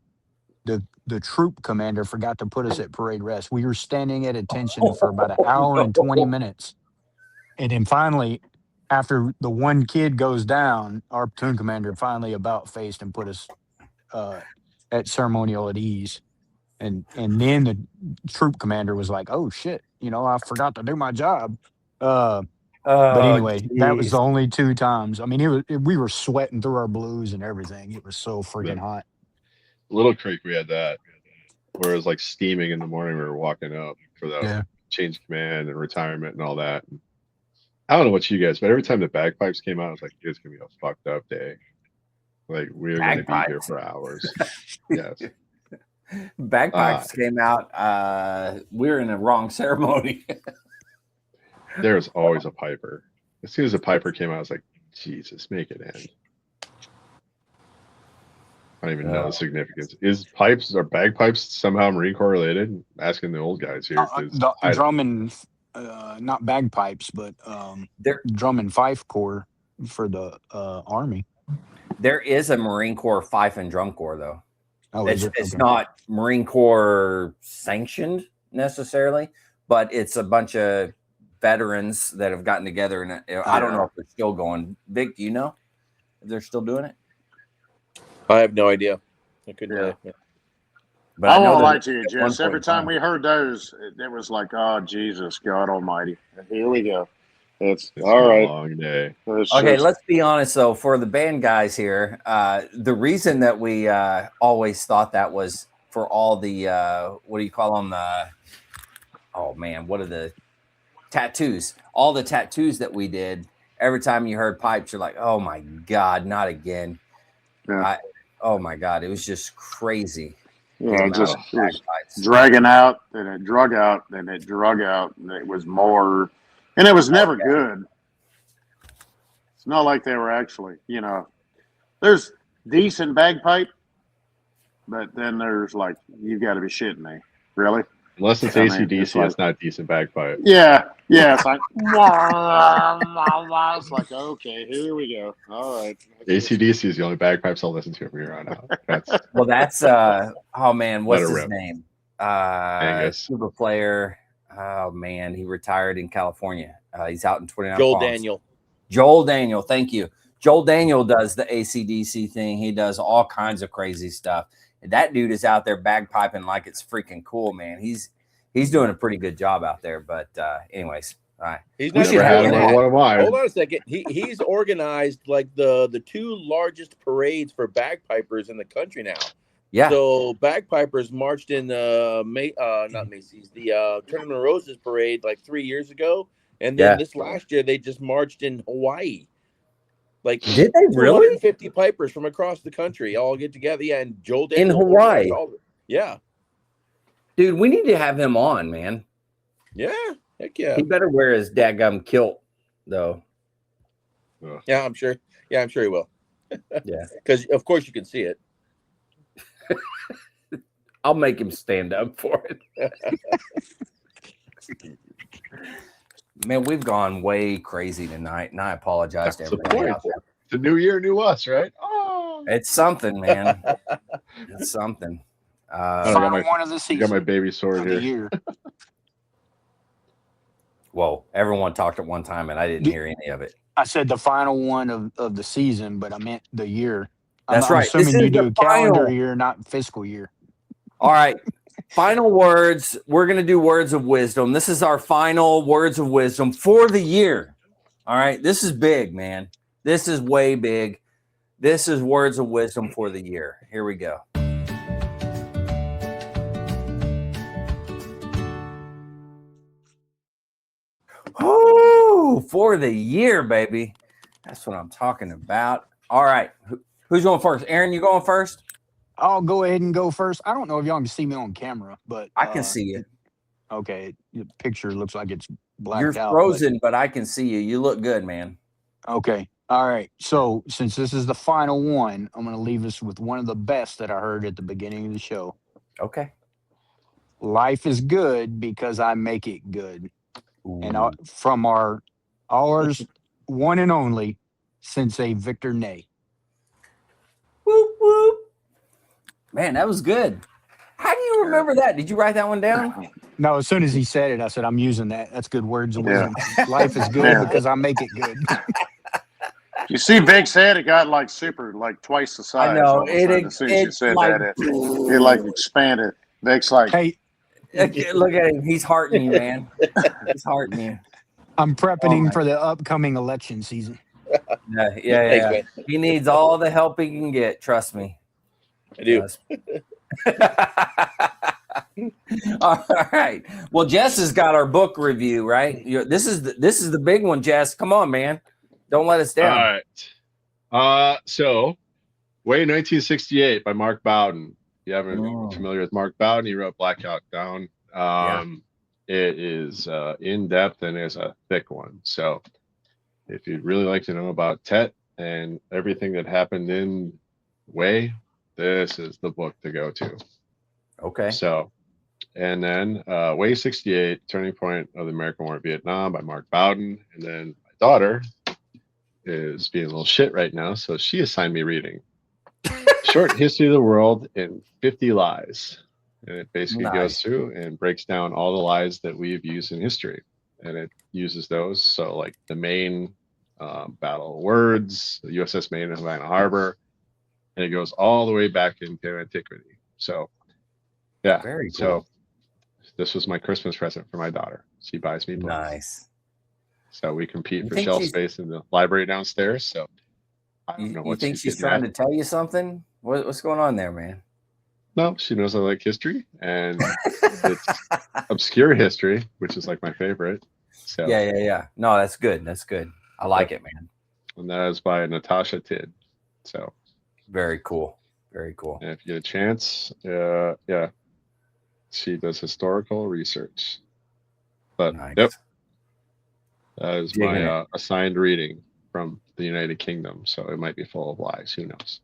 The troop commander forgot to put us at parade rest. We were standing at attention for about an hour and 20 minutes. And then finally, after the one kid goes down, our platoon commander finally about faced and put us at ceremonial at ease. And then the troop commander was like, oh shit, I forgot to do my job. But anyway, that was the only 2 times. I mean, we were sweating through our blues and everything. It was so freaking hot. Little Creek, we had that where it was like steaming in the morning. We were walking up for the change of command and retirement and all that. And I don't know what you guys, but every time the bagpipes came out, I was like, it's gonna be a fucked up day. Like we're gonna be here for hours. Yes. Bagpipes came out. We were in the wrong ceremony. There's always a piper. As soon as the piper came out, I was like, Jesus, make it end. I don't even know the significance. Is pipes or bagpipes somehow Marine Corps related? Asking the old guys here. Drum and not bagpipes, but drum and fife corps for the Army. There is a Marine Corps fife and drum corps, though. Oh, it's not Marine Corps sanctioned necessarily, but it's a bunch of veterans that have gotten together, and I don't know if they're still going. Vic, do you know if they're still doing it? I have no idea. I couldn't. But I won't lie to you, Jess. Every time we heard those, it was like, oh, Jesus, God Almighty. Here we go. It's all right. Long day. Okay, let's be honest, though. For the band guys here, the reason that we always thought that was for all the, what do you call them? Oh, man, what are the tattoos? All the tattoos that we did, every time you heard pipes, you're like, oh, my God, not again. Yeah. Oh, my God, it was just crazy. Yeah, it was dragging out, then it drug out, then it drug out, and it was more, and it was never good. It's not like they were actually, there's decent bagpipe, but then there's like, you got to be shitting me. Really? Unless it's AC/DC, it's not decent bagpipe. Yeah, it's like, it's like, okay, here we go. All right. AC/DC is the only bagpipes I'll listen to from here on out. That's oh man, what's his name? Angus. Tuba player. Oh man, he retired in California. He's out in 29 Joel Palms. Daniel. Joel Daniel, thank you. Joel Daniel does the AC/DC thing. He does all kinds of crazy stuff. That dude is out there bagpiping like it's freaking cool, man. He's doing a pretty good job out there. But anyways, all right. He's never had one of mine. Hold on a second. He's organized like the two largest parades for bagpipers in the country now. Yeah. So bagpipers marched in not Macy's, the Tournament of Roses parade like 3 years ago, and then this last year they just marched in Hawaii. Like, did they really? 50 pipers from across the country all get together. Yeah, and Joel in Hawaii. Yeah, dude, we need to have him on, man. Yeah, heck yeah. He better wear his dadgum kilt, though. Yeah, I'm sure. Yeah, I'm sure he will. Yeah, because of course you can see it. I'll make him stand up for it. Man, we've gone way crazy tonight, and I apologize to everybody out there. It's a new year, new us, right? Oh, it's something, man. It's something. One of the season. Got my baby sword here. Whoa! Everyone talked at one time, and I didn't hear any of it. I said the final one of the season, but I meant the year. That's right. I'm assuming you do calendar year, not fiscal year. All right. Final words. We're going to do words of wisdom. This is our final words of wisdom for the year. All right. This is big, man. This is way big. This is words of wisdom for the year. Here we go. Oh, for the year, baby. That's what I'm talking about. All right. Who's going first? Aaron, you going first? I'll go ahead and go first. I don't know if y'all can see me on camera, but I can see it. Okay, the picture looks like it's blacked out. You're frozen, but I can see you. You look good, man. Okay. All right. So since this is the final one, I'm going to leave us with one of the best that I heard at the beginning of the show. Okay. Life is good because I make it good. Ooh. And from ours one and only Sensei Victor Ney. Whoop, whoop. Man, that was good. How do you remember that? Did you write that one down? No, as soon as he said it, I said, I'm using that. That's good words of wisdom. Life is good because I make it good. You see Vic's head, it got like twice the size. I know. As soon as you said that, it like expanded. Vic's like, hey, look at him. He's hearting you, man. He's hearting you. I'm prepping him for the upcoming election season. Yeah. He needs all the help he can get. Trust me. I do. All right. Well, Jess has got our book review, right? This is the big one, Jess. Come on, man. Don't let us down. All right. So Way 1968 by Mark Bowden. If you haven't familiar with Mark Bowden, he wrote Black Hawk Down. It is in depth and is a thick one. So if you'd really like to know about Tet and everything that happened in Way, this is the book to go to. Okay. So, and then Way 68, Turning Point of the American War in Vietnam by Mark Bowden. And then my daughter is being a little shit right now, so she assigned me reading Short History of the World in 50 Lies. And it basically goes through and breaks down all the lies that we've used in history. And it uses those. So like the Maine Battle of Words, the USS Maine in Havana Harbor, and it goes all the way back into antiquity. So yeah. Very cool. So this was my Christmas present for my daughter. She buys me books. Nice. So we compete for shelf space in the library downstairs. So I don't know what you think she's trying to tell you something? What's going on there, man? No, she knows I like history, and it's obscure history, which is like my favorite. So yeah. No, that's good. That's good. I like it, man. And that is by Natasha Tidd. So very cool. Very cool. And if you get a chance, she does historical research. But yep, that is my assigned reading from the United Kingdom. So it might be full of lies. Who knows?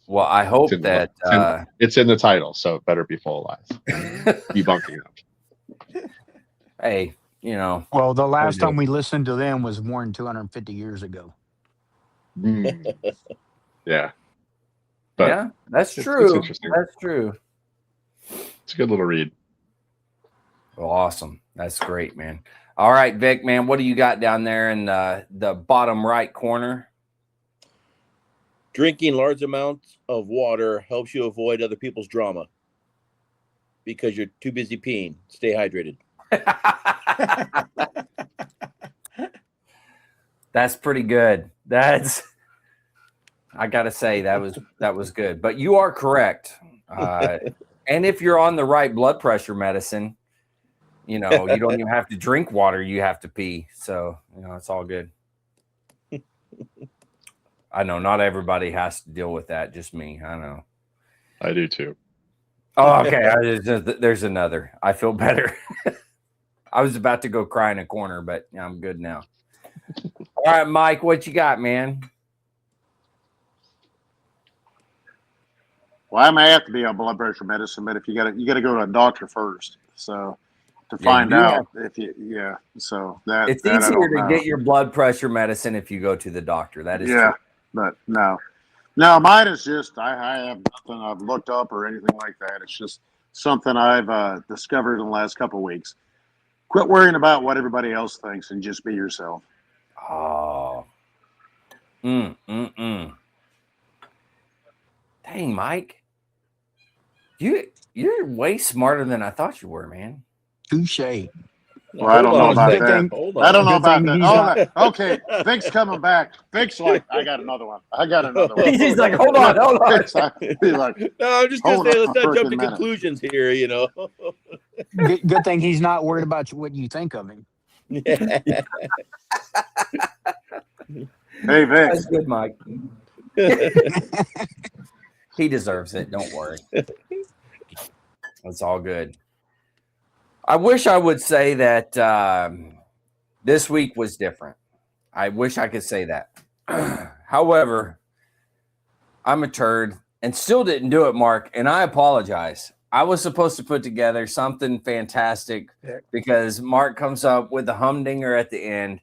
Well, I hope that it's in the title, so it better be full of lies. Debunking them. Hey, you know. Well, the last time we listened to them was more than 250 years ago. Yeah. But yeah, that's true. It's interesting. That's true. It's a good little read. Well, awesome. That's great, man. All right, Vic, man, what do you got down there in the bottom right corner? Drinking large amounts of water helps you avoid other people's drama because you're too busy peeing. Stay hydrated. That's pretty good. I got to say that was good. But you are correct. And if you're on the right blood pressure medicine, you know, you don't even have to drink water. You have to pee. So, you know, it's all good. I know not everybody has to deal with that. Just me. I know. I do too. Oh, okay. There's another. I feel better. I was about to go cry in a corner, but I'm good now. All right, Mike, what you got, man? Well, I may have to be on blood pressure medicine, but if you got to go to a doctor first. So to find out if you, so that it's easier to get your blood pressure medicine if you go to the doctor. That is true. But no, mine is just I have nothing I've looked up or anything like that. It's just something I've discovered in the last couple of weeks. Quit worrying about what everybody else thinks and just be yourself. Oh. Dang, Mike. You're way smarter than I thought you were, man. Touche. Well, I don't know about that. I don't know about that. Okay, Vic's coming back. Vic's like, I got another one. He's like, hold on. He's like, no, I'm just going to say, let's not jump to conclusions here, you know. Good thing he's not worried about what you think of him. Hey, Vic. That's good, Mike. He deserves it. Don't worry. It's all good. I wish I would say that this week was different. I wish I could say that. However, I'm a turd and still didn't do it, Mark, and I apologize. I was supposed to put together something fantastic because Mark comes up with the humdinger at the end.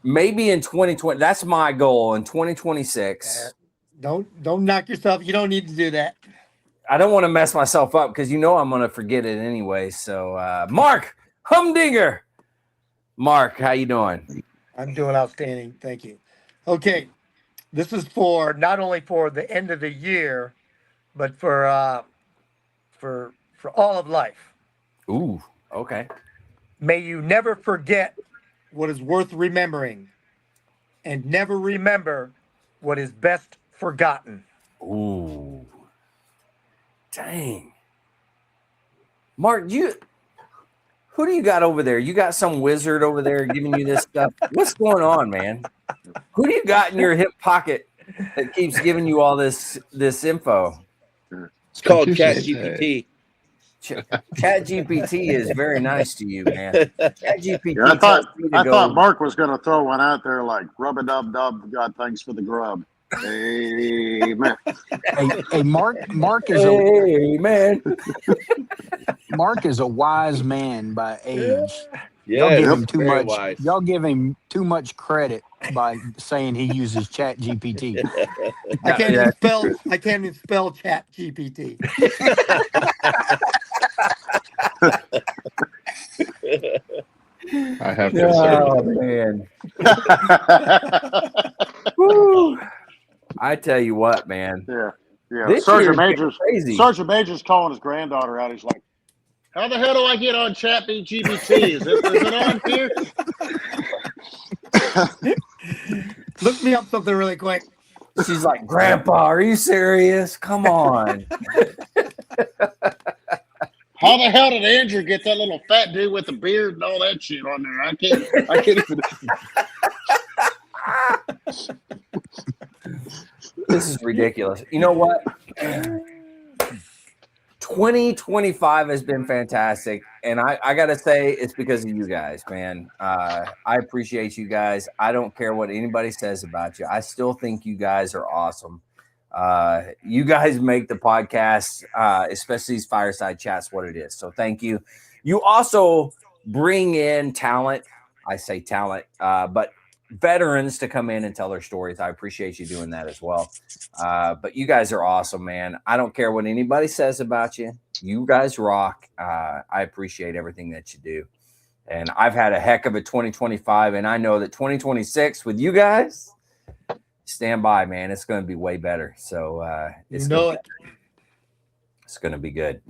Maybe in 2020, that's my goal in 2026. Don't knock yourself. You don't need to do that. I don't want to mess myself up because you know I'm going to forget it anyway. So, Mark Humdinger. Mark, how you doing? I'm doing outstanding. Thank you. Okay. This is for not only for the end of the year, but for all of life. Ooh, okay. May you never forget what is worth remembering and never remember what is best forgotten. Ooh. Dang. Mark, who do you got over there? You got some wizard over there giving you this stuff? What's going on, man? Who do you got in your hip pocket that keeps giving you all this info? It's called ChatGPT. ChatGPT is very nice to you, man. ChatGPT. Yeah, I thought Mark was going to throw one out there like rub-a-dub-dub. God, thanks for the grub. Amen. Hey, Mark is Mark is a wise man by age. Yeah, Y'all give him too much. Wise. Y'all give him too much credit by saying he uses ChatGPT. I can't even spell ChatGPT. I have to say. Oh man. Woo. I tell you what, man. Yeah. This Sergeant year is Major's crazy. Sergeant Major's calling his granddaughter out. He's like, "How the hell do I get on ChatGPT? Is it on here?" Look me up something really quick. She's like, "Grandpa, are you serious? Come on." How the hell did Andrew get that little fat dude with the beard and all that shit on there? I can't even. This is ridiculous. You know what? 2025 has been fantastic. And I got to say, it's because of you guys, man. I appreciate you guys. I don't care what anybody says about you. I still think you guys are awesome. You guys make the podcast, especially these fireside chats, what it is. So thank you. You also bring in talent. I say talent, but veterans to come in and tell their stories. I appreciate you doing that as well. But you guys are awesome, man. I don't care what anybody says about you. You guys rock. I appreciate everything that you do. And I've had a heck of a 2025, and I know that 2026 with you guys, stand by, man. It's going to be way better. So it's going to be good.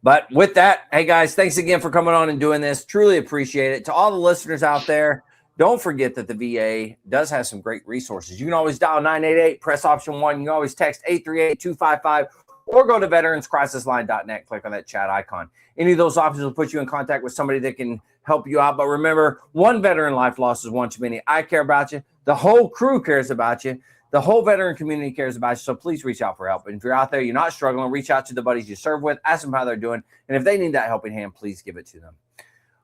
But with that, hey, guys, thanks again for coming on and doing this. Truly appreciate it. To all the listeners out there, don't forget that the VA does have some great resources. You can always dial 988, press option 1. You can always text 838-255, or go to veteranscrisisline.net, click on that chat icon. Any of those options will put you in contact with somebody that can help you out. But remember, one veteran life loss is one too many. I care about you. The whole crew cares about you. The whole veteran community cares about you. So please reach out for help. And if you're out there, you're not struggling, reach out to the buddies you serve with, ask them how they're doing. And if they need that helping hand, please give it to them.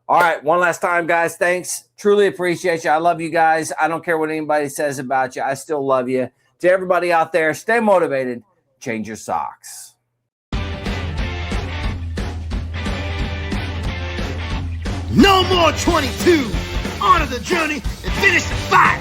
All right, one last time, guys. Thanks. Truly appreciate you. I love you guys. I don't care what anybody says about you. I still love you. To everybody out there, stay motivated. Change your socks. No more 22. On to the journey and finish the fight.